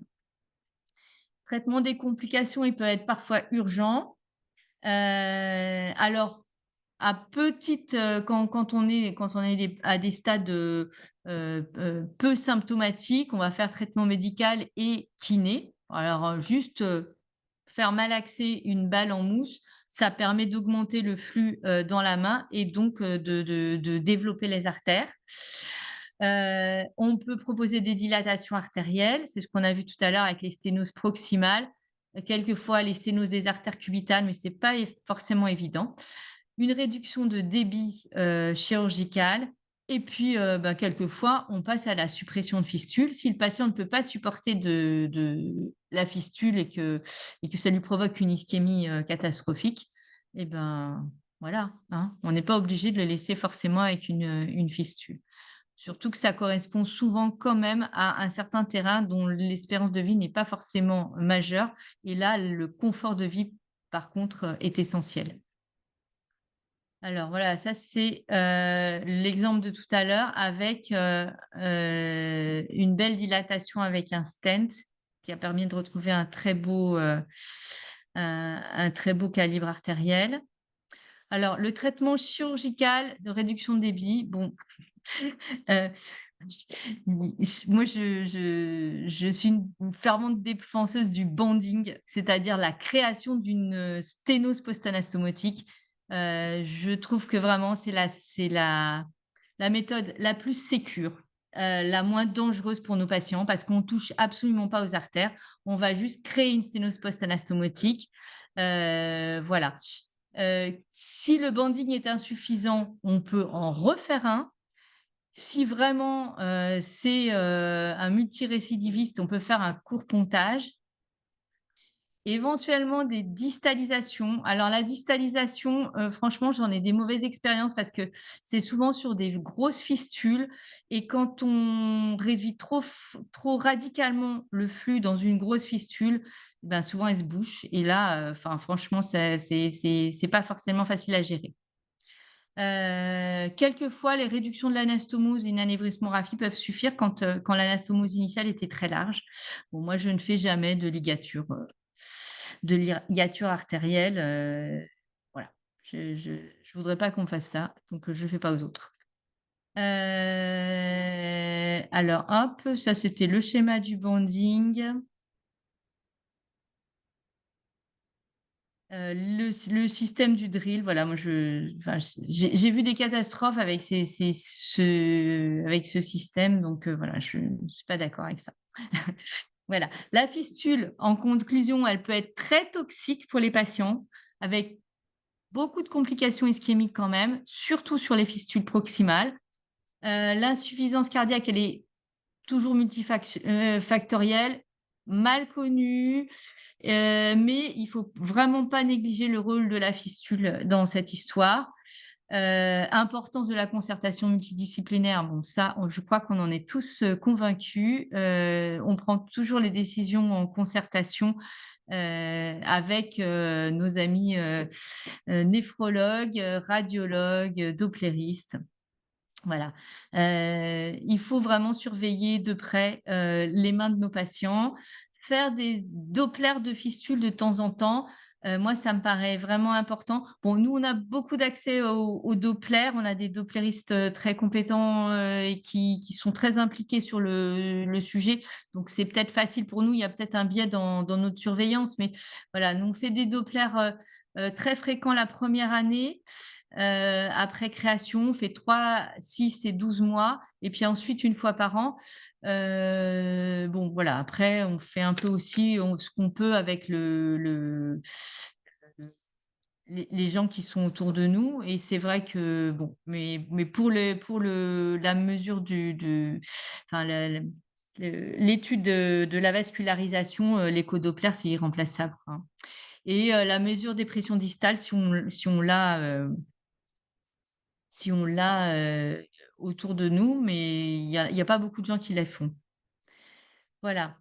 Traitement des complications, il peut être parfois urgent. Alors à petite, quand on est à des stades, peu symptomatiques, on va faire traitement médical et kiné. Alors, juste, faire malaxer une balle en mousse, ça permet d'augmenter le flux, dans la main et donc, de développer les artères. On peut proposer des dilatations artérielles, c'est ce qu'on a vu tout à l'heure avec les sténoses proximales, quelquefois les sténoses des artères cubitales, mais c'est pas forcément évident. Une réduction de débit, chirurgicale et puis, quelquefois, on passe à la suppression de fistule. Si le patient ne peut pas supporter de la fistule et que ça lui provoque une ischémie, catastrophique, et ben voilà, hein, on n'est pas obligé de le laisser forcément avec une fistule. Surtout que ça correspond souvent quand même à un certain terrain dont l'espérance de vie n'est pas forcément majeure et là, le confort de vie, par contre, est essentiel. Alors voilà, ça c'est, l'exemple de tout à l'heure avec, une belle dilatation avec un stent qui a permis de retrouver un très beau calibre artériel. Alors le traitement chirurgical de réduction de débit, bon, heu, moi je suis une fervente défenseuse du banding, c'est-à-dire la création d'une, sténose post-anastomotique. Je trouve que vraiment c'est la méthode la plus sécure, la moins dangereuse pour nos patients parce qu'on touche absolument pas aux artères. On va juste créer une sténose post-anastomotique, voilà. Si le banding est insuffisant, on peut en refaire un. Si vraiment, c'est, un multirécidiviste, on peut faire un court pontage. Éventuellement des distalisations. Alors la distalisation, franchement, j'en ai des mauvaises expériences parce que c'est souvent sur des grosses fistules et quand on réduit trop radicalement le flux dans une grosse fistule, ben, souvent elle se bouche et là, enfin franchement, c'est pas forcément facile à gérer. Quelquefois, les réductions de l'anastomose et une anévrismographie peuvent suffire quand l'anastomose initiale était très large. Bon, moi, je ne fais jamais de ligature artérielle, voilà. Je voudrais pas qu'on fasse ça, donc je ne fais pas aux autres. Alors hop, ça c'était le schéma du banding. Le système du drill, voilà, moi enfin, j'ai vu des catastrophes avec avec ce système, donc voilà, je ne suis pas d'accord avec ça. Voilà. La fistule, en conclusion, elle peut être très toxique pour les patients, avec beaucoup de complications ischémiques quand même, surtout sur les fistules proximales. L'insuffisance cardiaque, elle est toujours factorielle, mal connue, mais il faut vraiment pas négliger le rôle de la fistule dans cette histoire. Importance de la concertation multidisciplinaire, bon ça, je crois qu'on en est tous, convaincus. On prend toujours les décisions en concertation, avec, nos amis, néphrologues, radiologues, doppléristes. Voilà. Il faut vraiment surveiller de près, les mains de nos patients, faire des dopplers de fistules de temps en temps. Moi, ça me paraît vraiment important. Bon, nous, on a beaucoup d'accès aux dopplers. On a des doppléristes, très compétents, et qui sont très impliqués sur le sujet. Donc, c'est peut-être facile pour nous. Il y a peut-être un biais dans notre surveillance. Mais voilà, nous, on fait des dopplers, très fréquents la première année. Après création, on fait 3, 6 et 12 mois et puis ensuite une fois par an. Bon voilà, après on fait un peu aussi ce qu'on peut avec les gens qui sont autour de nous et c'est vrai que bon, mais pour la mesure enfin l'étude de la vascularisation, l'écho-Doppler, c'est irremplaçable, hein. Et la mesure des pressions distales, si on l'a, autour de nous, mais il y a pas beaucoup de gens qui la font. Voilà,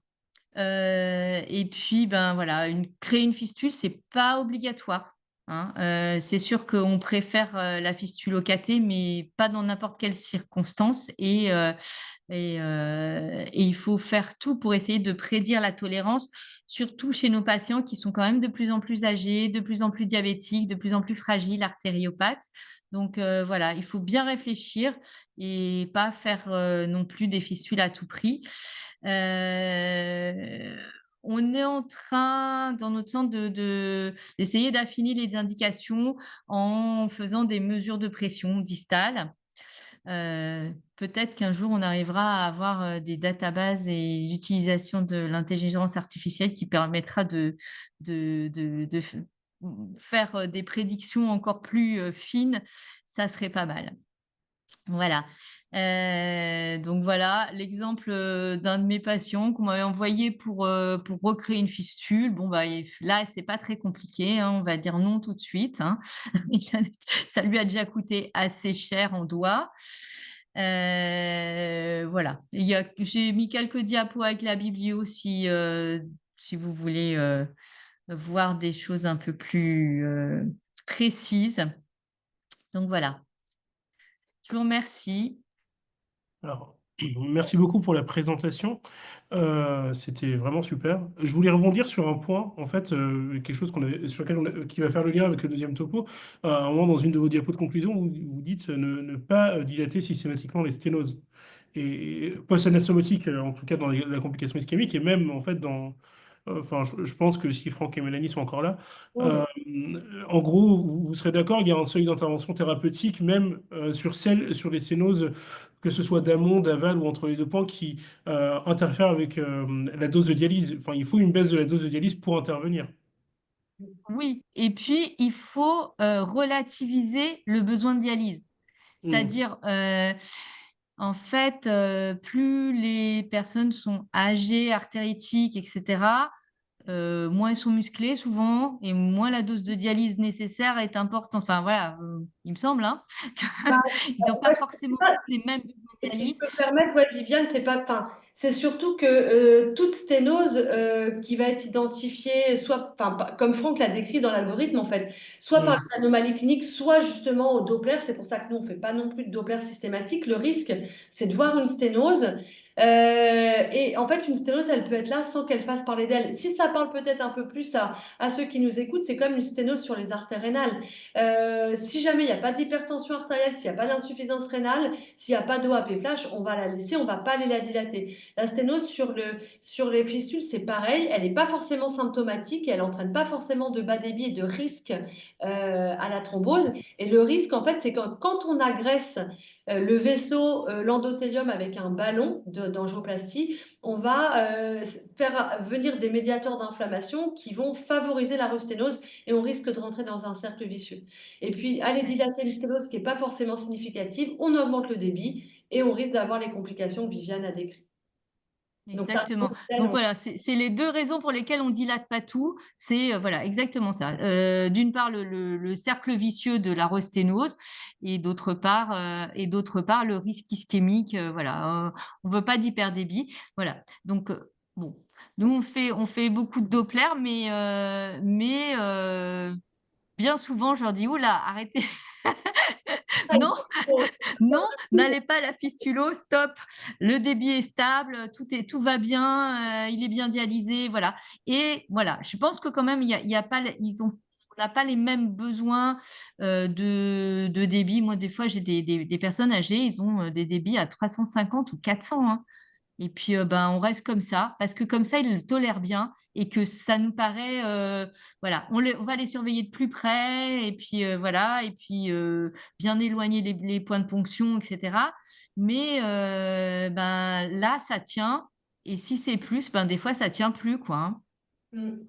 et puis, ben, voilà, créer une fistule, c'est pas obligatoire, hein. C'est sûr qu'on préfère, la fistule au cathé, mais pas dans n'importe quelle circonstance et il faut faire tout pour essayer de prédire la tolérance, surtout chez nos patients qui sont quand même de plus en plus âgés, de plus en plus diabétiques, de plus en plus fragiles, artériopathes. Donc voilà, il faut bien réfléchir et pas faire, non plus des fistules à tout prix. Heu, on est en train, dans notre centre, d'essayer d'affiner les indications en faisant des mesures de pression distale. Peut-être qu'un jour, on arrivera à avoir, des databases et l'utilisation de l'intelligence artificielle qui permettra de faire, des prédictions encore plus, fines. Ça serait pas mal. Voilà. Donc voilà l'exemple d'un de mes patients qu'on m'avait envoyé pour recréer une fistule. Bon, bah, là, c'est pas très compliqué, hein, on va dire non tout de suite, hein. Ça lui a déjà coûté assez cher en doigts. Voilà. J'ai mis quelques diapos avec la biblio si vous voulez voir des choses un peu plus précises. Donc voilà. Je vous remercie. Alors, merci beaucoup pour la présentation. C'était vraiment super. Je voulais rebondir sur un point, en fait, quelque chose sur lequel qui va faire le lien avec le deuxième topo. À un moment, dans une de vos diapos de conclusion, vous dites ne pas dilater systématiquement les sténoses. Et post-anastomotique, en tout cas dans la complication ischémique, et même en fait enfin, je pense que si Franck et Mélanie sont encore là, Oui. euh, en gros, vous serez d'accord, il y a un seuil d'intervention thérapeutique, même sur les sténoses, que ce soit d'amont, d'aval ou entre les deux points, qui interfèrent avec la dose de dialyse. Enfin, il faut une baisse de la dose de dialyse pour intervenir. Oui, et puis il faut relativiser le besoin de dialyse. Hmm. C'est-à-dire, en fait, plus les personnes sont âgées, artéritiques, etc., moins elles sont musclées souvent, et moins la dose de dialyse nécessaire est importante. Enfin voilà, il me semble, hein, Bah, qu'ils n'ont pas ouais, je sais forcément pas. tous les mêmes besoins de Et si je dialyse. peux me permettre, ouais, Viviane, c'est pas, enfin, c'est surtout que toute sténose qui va être identifiée, soit, enfin, comme Franck l'a décrit dans l'algorithme, en fait, soit par Hmm. les anomalies cliniques, soit justement au Doppler. C'est pour ça que nous, on fait pas non plus de Doppler systématique. Le risque, c'est de voir une sténose. Et en fait, une sténose, elle peut être là sans qu'elle fasse parler d'elle. Si ça parle peut-être un peu plus à ceux qui nous écoutent, c'est comme une sténose sur les artères rénales. Si jamais il n'y a pas d'hypertension artérielle, s'il n'y a pas d'insuffisance rénale, s'il n'y a pas d'OAP flash, on va la laisser, on ne va pas aller la dilater. La sténose sur les fistules, c'est pareil, elle n'est pas forcément symptomatique et elle n'entraîne pas forcément de bas débit et de risque à la thrombose. Et le risque, en fait, c'est quand on agresse le vaisseau, l'endothélium avec un ballon d'angioplastie, on va faire venir des médiateurs d'inflammation qui vont favoriser la resténose et on risque de rentrer dans un cercle vicieux. Et puis, aller dilater le sténose qui n'est pas forcément significative, on augmente le débit et on risque d'avoir les complications que Viviane a décrites. Donc, tu as Exactement. Donc voilà, c'est les deux raisons pour lesquelles on dilate pas tout. C'est voilà, exactement ça. D'une part, le cercle vicieux de la rosténose et d'autre part, le risque ischémique. Voilà, on veut pas d'hyperdébit. Voilà. Donc bon, nous on fait beaucoup de Doppler, mais bien souvent je leur dis oula, arrêtez. Non, non, n'allez pas à la fistulo, stop. Le débit est stable, tout va bien, il est bien dialysé, voilà. Et voilà, je pense que quand même, il y a pas, on n'a pas les mêmes besoins de débit. Moi, des fois, j'ai des personnes âgées, ils ont des débits à 350 ou 400, hein. Et puis, ben, on reste comme ça, parce que comme ça, ils le tolèrent bien et que ça nous paraît, voilà, on va les surveiller de plus près et puis voilà, et puis bien éloigner les points de ponction, etc. Mais ben, là, ça tient. Et si c'est plus, ben, des fois, ça tient plus, quoi, hein. Mm.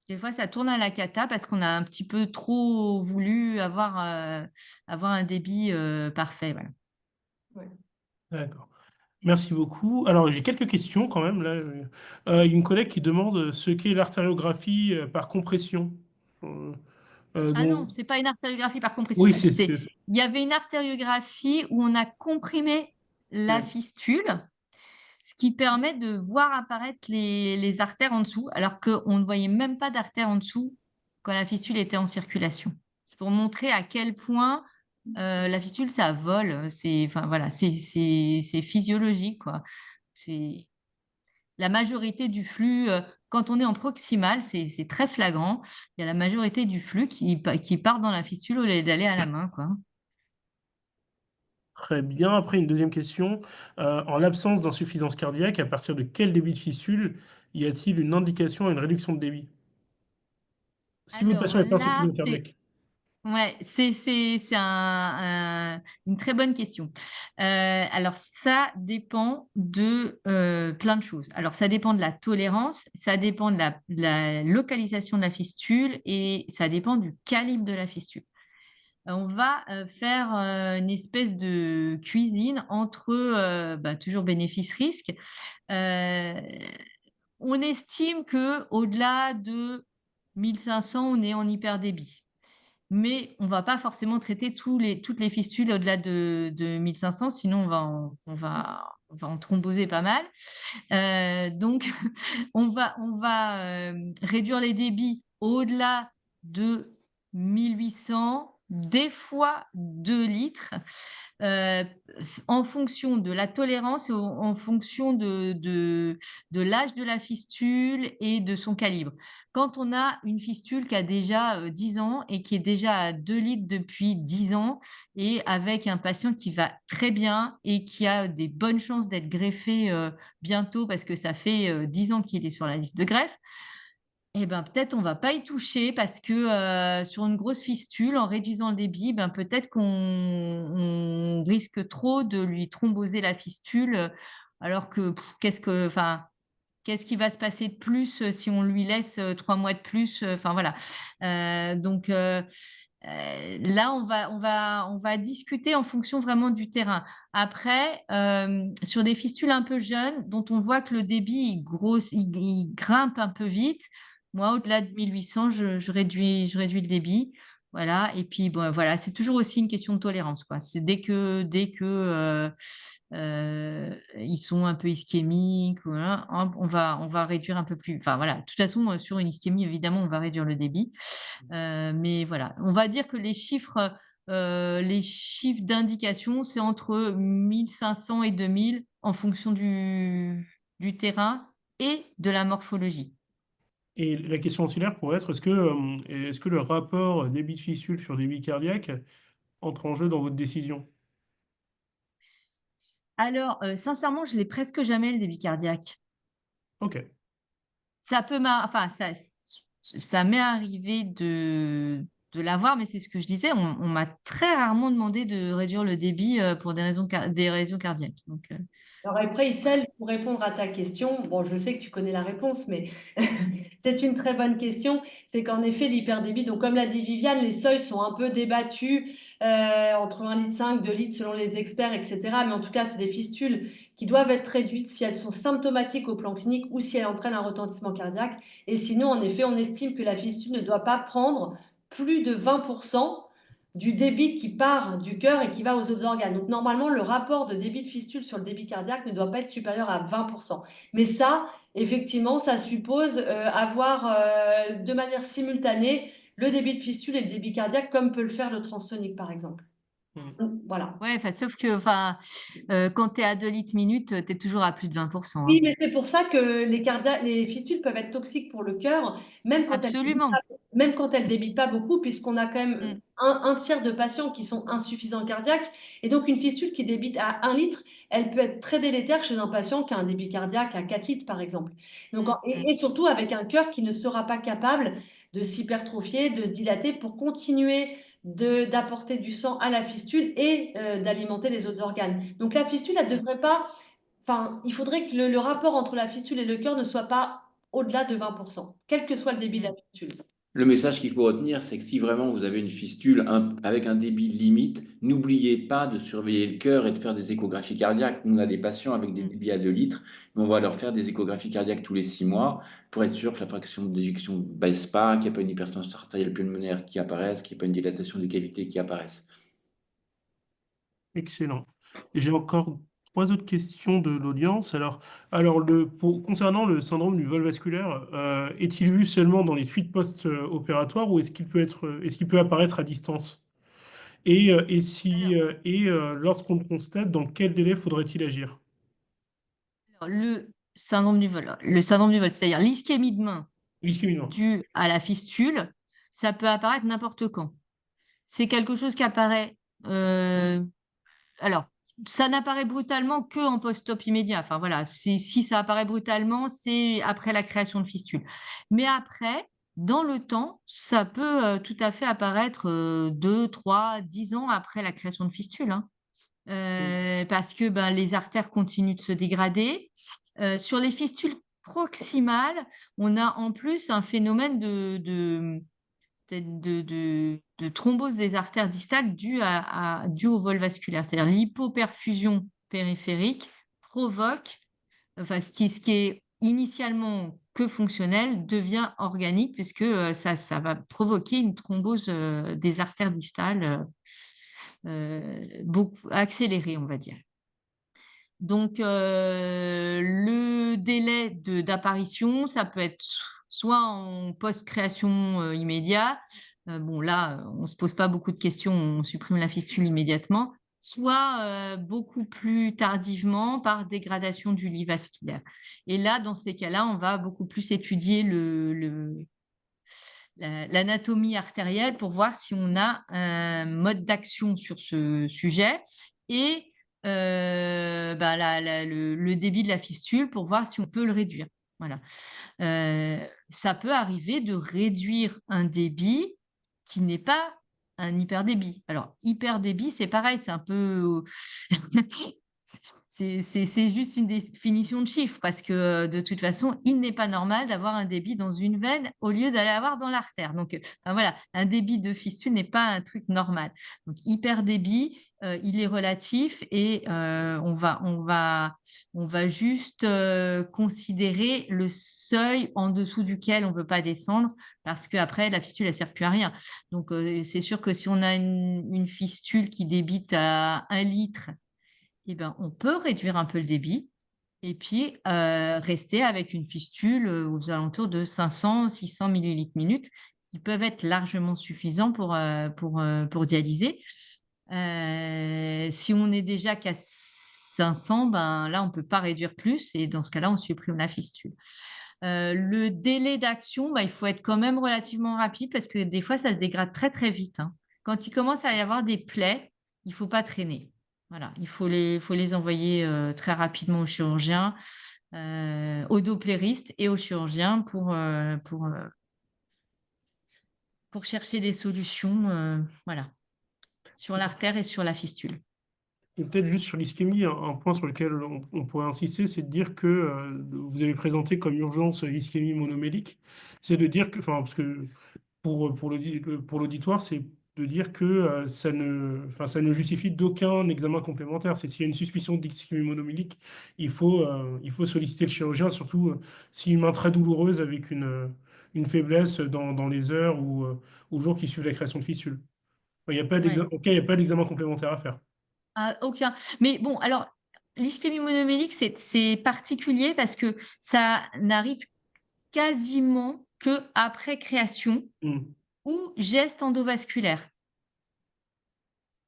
Des fois, ça tourne à la cata parce qu'on a un petit peu trop voulu avoir un débit parfait. Voilà. Ouais. D'accord. Merci beaucoup. Alors, j'ai quelques questions quand même. Là, il y a une collègue qui demande ce qu'est l'artériographie par compression. Euh, Ah non, donc, c'est pas une artériographie par compression. oui, c'est ce que. Il y avait une artériographie où on a comprimé la Ouais. fistule, ce qui permet de voir apparaître les artères en dessous, alors qu'on ne voyait même pas d'artères en dessous quand la fistule était en circulation. C'est pour montrer à quel point la fistule, ça vole. Enfin, voilà, c'est physiologique, quoi. C'est la majorité du flux, quand on est en proximal, c'est très flagrant. Il y a la majorité du flux qui part dans la fistule au lieu d'aller à la main, quoi. Très bien. Après, une deuxième question. En l'absence d'insuffisance cardiaque, à partir de quel débit de fistule y a-t-il une indication à une réduction de débit? Si votre patient Alors n'est pas là, insuffisant cardiaque. ouais, c'est une très bonne question. Alors ça dépend de plein de choses. Alors ça dépend de la tolérance, ça dépend de la localisation de la fistule et ça dépend du calibre de la fistule. on va faire une espèce de cuisine entre toujours bénéfice-risque. Euh, on estime que au-delà de 1500, on est en hyperdébit. Mais on ne va pas forcément traiter toutes les fistules au-delà de 1500, sinon on va en thromboser pas mal. Donc, on va réduire les débits au-delà de 1800, des fois 2 litres, euh, en fonction de la tolérance et en fonction de l'âge de la fistule et de son calibre. Quand on a une fistule qui a déjà 10 ans et qui est déjà à 2 litres depuis 10 ans et avec un patient qui va très bien et qui a des bonnes chances d'être greffé bientôt parce que ça fait 10 ans qu'il est sur la liste de greffe, eh ben, peut-être on ne va pas y toucher parce que sur une grosse fistule, en réduisant le débit, ben, peut-être qu'on risque trop de lui thromboser la fistule alors que qu'est-ce qui va se passer de plus si on lui laisse 3 mois de plus? Enfin voilà. Donc là, on va discuter en fonction vraiment du terrain. Après, sur des fistules un peu jeunes, dont on voit que le débit il grimpe un peu vite, moi, au-delà de 1800, je réduis le débit. Voilà. Et puis, bon, voilà, c'est toujours aussi une question de tolérance, quoi. C'est dès que ils sont un peu ischémiques, voilà, hop, on va réduire un peu plus. Enfin, voilà. De toute façon, sur une ischémie, évidemment, on va réduire le débit. Mais voilà, on va dire que les chiffres d'indication, c'est entre 1500 et 2000 en fonction du terrain et de la morphologie. Et la question ancillaire pourrait être, est-ce que le rapport débit de fistule sur débit cardiaque entre en jeu dans votre décision? Alors, sincèrement, je l'ai presque jamais le débit cardiaque. Ok. Ça peut enfin, ça m'est arrivé de l'avoir, mais c'est ce que je disais, on m'a très rarement demandé de réduire le débit pour des raisons cardiaques. Donc, Alors après, Issel, pour répondre à ta question, bon, je sais que tu connais la réponse, mais c'est une très bonne question. C'est qu'en effet, l'hyperdébit, donc comme l'a dit Viviane, les seuils sont un peu débattus entre 1,5 litre, 2 litres selon les experts, etc. Mais en tout cas, c'est des fistules qui doivent être réduites si elles sont symptomatiques au plan clinique ou si elles entraînent un retentissement cardiaque. Et sinon, en effet, on estime que la fistule ne doit pas prendre plus de 20% du débit qui part du cœur et qui va aux autres organes. Donc normalement, le rapport de débit de fistule sur le débit cardiaque ne doit pas être supérieur à 20%. Mais ça, effectivement, ça suppose avoir de manière simultanée le débit de fistule et le débit cardiaque, comme peut le faire le transsonique, par exemple. Hmm. Voilà. ouais, sauf que quand tu es à 2 litres minutes, tu es toujours à plus de 20%, Oui, hein. mais c'est pour ça que les fistules peuvent être toxiques pour le cœur, Absolument. même quand elles débitent pas beaucoup, puisqu'on a quand même Mm, un tiers de patients qui sont insuffisants cardiaques. Et donc, une fistule qui débite à 1 litre, elle peut être très délétère chez un patient qui a un débit cardiaque à 4 litres, par exemple. Donc, mm, mm. et surtout avec un cœur qui ne sera pas capable de s'hypertrophier, de se dilater pour continuer d'apporter du sang à la fistule et d'alimenter les autres organes. Donc, la fistule, elle ne devrait pas. Enfin, il faudrait que le rapport entre la fistule et le cœur ne soit pas au-delà de 20%, quel que soit le débit de la Mm. fistule. Le message qu'il faut retenir, c'est que si vraiment vous avez une fistule avec un débit limite, n'oubliez pas de surveiller le cœur et de faire des échographies cardiaques. Nous, on a des patients avec des Mm. débits à 2 litres, mais on va leur faire des échographies cardiaques tous les 6 mois pour être sûr que la fraction d'éjection ne baisse pas, qu'il n'y a pas une hypertension artérielle pulmonaire qui apparaisse, qu'il n'y a pas une dilatation des cavités qui apparaisse. Excellent. Et j'ai encore trois autres questions de l'audience. Concernant le syndrome du vol vasculaire, est-il vu seulement dans les suites post-opératoires ou est-ce qu'il peut apparaître à distance? Alors, Lorsqu'on le constate, dans quel délai faudrait-il agir? le syndrome du vol, c'est-à-dire l'ischémie de main Discriminant. due à la fistule, ça peut apparaître n'importe quand. C'est quelque chose qui apparaît. Alors, ça n'apparaît brutalement que en post-op immédiat. Enfin voilà, si ça apparaît brutalement, c'est après la création de fistule. Mais après, dans le temps, ça peut tout à fait apparaître 2, 3, 10 ans après la création de fistule, hein. Parce que ben, les artères continuent de se dégrader. Sur les fistules proximales, on a en plus un phénomène de thrombose des artères distales due au vol vasculaire. C'est-à-dire l'hypoperfusion périphérique provoque, enfin, ce qui est initialement que fonctionnel devient organique puisque ça va provoquer une thrombose des artères distales beaucoup accélérée, on va dire. Donc, le délai d'apparition, ça peut être soit en post-création immédiat, bon là, on ne se pose pas beaucoup de questions, on supprime la fistule immédiatement, soit beaucoup plus tardivement par dégradation du lit vasculaire. Et là, dans ces cas-là, on va beaucoup plus étudier l'anatomie artérielle pour voir si on a un mode d'action sur ce sujet et le débit de la fistule pour voir si on peut le réduire. Voilà. Ça peut arriver de réduire un débit qui n'est pas un hyperdébit. Alors, hyperdébit, c'est pareil, c'est un peu c'est juste une définition de chiffre parce que de toute façon, il n'est pas normal d'avoir un débit dans une veine au lieu d'aller avoir dans l'artère. Donc, enfin, voilà, un débit de fistule n'est pas un truc normal. Donc, hyperdébit, il est relatif et on va juste considérer le seuil en dessous duquel on ne veut pas descendre parce qu'après, la fistule, elle ne sert plus à rien. Donc, c'est sûr que si on a une fistule qui débite à 1 litre, eh ben, on peut réduire un peu le débit et puis rester avec une fistule aux alentours de 500-600 millilitres minute qui peuvent être largement suffisants pour dialyser. Si on est déjà qu'à 500, ben, là, on ne peut pas réduire plus et dans ce cas-là, on supprime la fistule. Le délai d'action, il faut être quand même relativement rapide parce que des fois, ça se dégrade très, très vite, hein. Quand il commence à y avoir des plaies, il ne faut pas traîner. Voilà, il faut les envoyer très rapidement au chirurgien, au dopplériste et au chirurgien pour chercher des solutions voilà, sur l'artère et sur la fistule. Et peut-être juste sur l'ischémie, un point sur lequel on pourrait insister, c'est de dire que vous avez présenté comme urgence l'ischémie monomélique. C'est de dire que, enfin, parce que pour l'auditoire, c'est de dire que ça ne justifie d'aucun examen complémentaire. C'est s'il y a une suspicion d'ischémie monomélique, il faut solliciter le chirurgien, surtout si une main très douloureuse avec une faiblesse dans les heures ou aux jours qui suivent la création de fistules. Il n'y a pas Ouais. il y a pas d'examen complémentaire à faire. Ah, aucun. Mais bon, alors, l'ischémie monomélique, c'est particulier parce que ça n'arrive quasiment que après création Hmm. ou geste endovasculaire.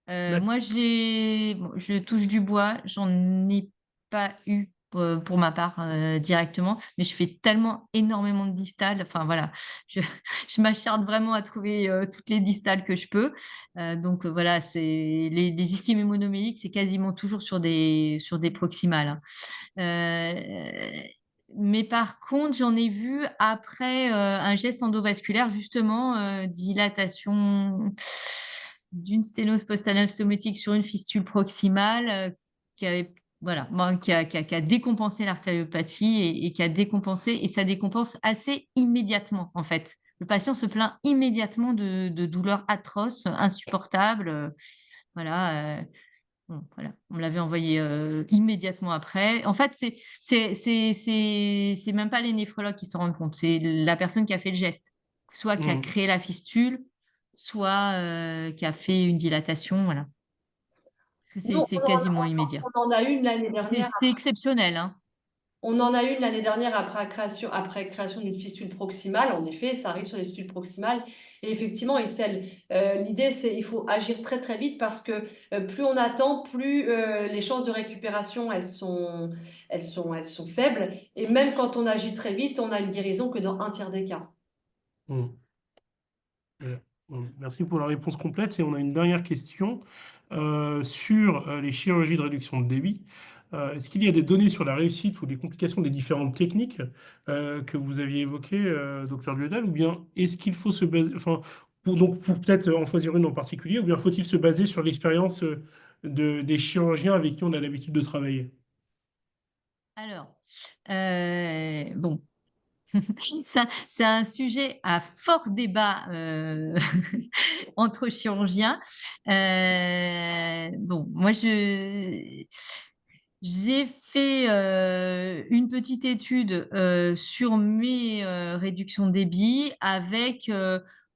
D'accord. Moi, je touche du bois, j'en ai pas eu pour ma part directement, mais je fais tellement énormément de distales. Enfin voilà, je, je m'acharne vraiment à trouver toutes les distales que je peux. Donc voilà, les ischémies monoméliques, c'est quasiment toujours sur des proximales, hein. Mais par contre, j'en ai vu après un geste endovasculaire, justement, dilatation d'une sténose post-anastomotique sur une fistule proximale qui avait, voilà, qui a décompensé l'artériopathie et qui a décompensé, et ça décompense assez immédiatement, en fait. Le patient se plaint immédiatement de douleurs atroces, insupportables. Voilà. Bon, voilà, on me l'avait envoyé immédiatement après. En fait, c'est même pas les néphrologues qui s'en rendent compte, c'est la personne qui a fait le geste, soit qui a Hmm. créé la fistule, soit qui a fait une dilatation, voilà. Nous, C'est quasiment immédiat. on en a une l'année dernière. C'est exceptionnel, hein. On en a une l'année dernière après création d'une fistule proximale. En effet, ça arrive sur les fistules proximales. Et effectivement, l'idée, c'est il faut agir très très vite parce que plus on attend, plus les chances de récupération, elles sont faibles. Et même quand on agit très vite, on a une guérison que dans un tiers des cas. Hmm. Ouais. Bon, merci pour la réponse complète. Et on a une dernière question sur les chirurgies de réduction de débit. Est-ce qu'il y a des données sur la réussite ou les complications des différentes techniques que vous aviez évoquées, docteur Liodal, ou bien est-ce qu'il faut se baser, enfin, pour peut-être en choisir une en particulier, ou bien faut-il se baser sur l'expérience des chirurgiens avec qui on a l'habitude de travailler? Alors, bon. Ça, c'est un sujet à fort débat entre chirurgiens. Bon, moi, j'ai fait une petite étude sur mes réductions de débit avec,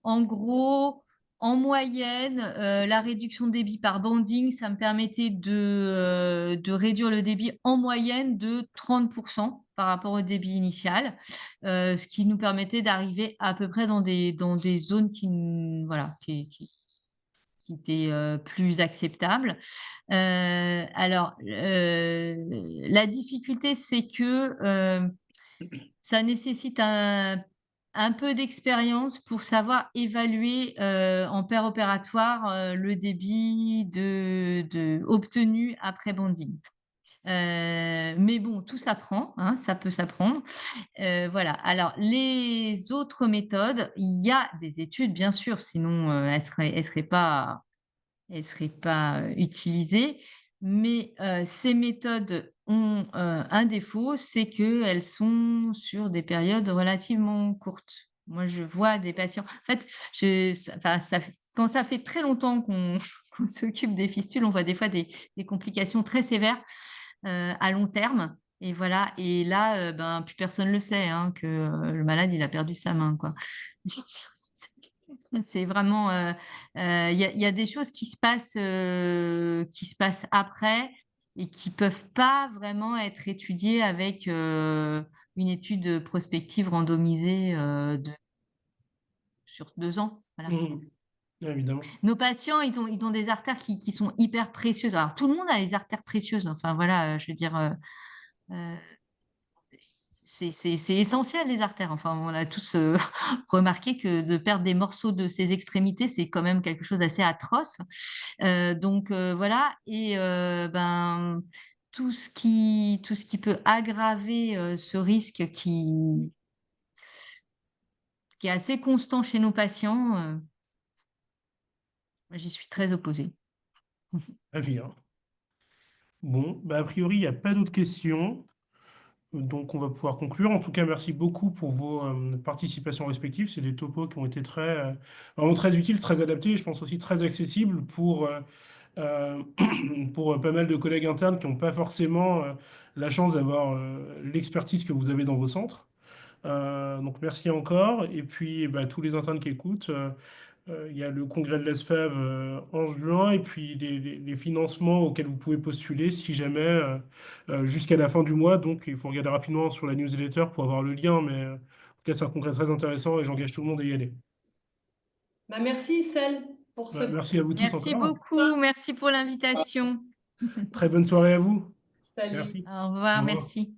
en gros, en moyenne, la réduction de débit par banding, ça me permettait de réduire le débit en moyenne de 30% par rapport au débit initial, ce qui nous permettait d'arriver à peu près dans des zones voilà, qui étaient plus acceptables. Alors, la difficulté, c'est que ça nécessite un peu d'expérience pour savoir évaluer en paire opératoire le débit obtenu après banding. Mais bon, tout s'apprend, hein, ça peut s'apprendre. Voilà. Alors, les autres méthodes, il y a des études, bien sûr, sinon elles seraient pas utilisées. Mais ces méthodes ont un défaut, c'est qu'elles sont sur des périodes relativement courtes. Moi, je vois des patients. En fait, enfin, quand ça fait très longtemps qu'on s'occupe des fistules, on voit des fois des complications très sévères à long terme. Et voilà. Et là, ben, plus personne le sait, hein, que le malade, il a perdu sa main, quoi. C'est vraiment, il y a des choses qui se passent après et qui peuvent pas vraiment être étudiées avec une étude prospective randomisée sur 2 ans. Voilà. Évidemment. Nos patients, ils ont des artères qui sont hyper précieuses. Alors, tout le monde a des artères précieuses. Enfin, voilà, je veux dire, euh, c'est essentiel, les artères. Enfin, on a tous remarqué que de perdre des morceaux de ses extrémités, c'est quand même quelque chose d'assez atroce. Donc, voilà. Et ben, tout ce qui peut aggraver ce risque qui est assez constant chez nos patients, j'y suis très opposée. Très bien. Bon, bah, a priori, il n'y a pas d'autres questions. Donc, on va pouvoir conclure. En tout cas, merci beaucoup pour vos participations respectives. C'est des topos qui ont été vraiment très utiles, très adaptés et je pense aussi très accessibles euh, pour pas mal de collègues internes qui n'ont pas forcément la chance d'avoir l'expertise que vous avez dans vos centres. Donc, merci encore. Et puis, bah, tous les internes qui écoutent. Il y a le congrès de l'ESFAV en juin et puis les financements auxquels vous pouvez postuler si jamais jusqu'à la fin du mois. Donc il faut regarder rapidement sur la newsletter pour avoir le lien, mais en tout cas c'est un congrès très intéressant et j'engage tout le monde à y aller. Bah, merci, Celle, pour ce... Merci à vous tous Merci encore. beaucoup. Merci pour l'invitation. Très bonne soirée à vous. Salut. Merci. Au Au revoir. revoir. Merci.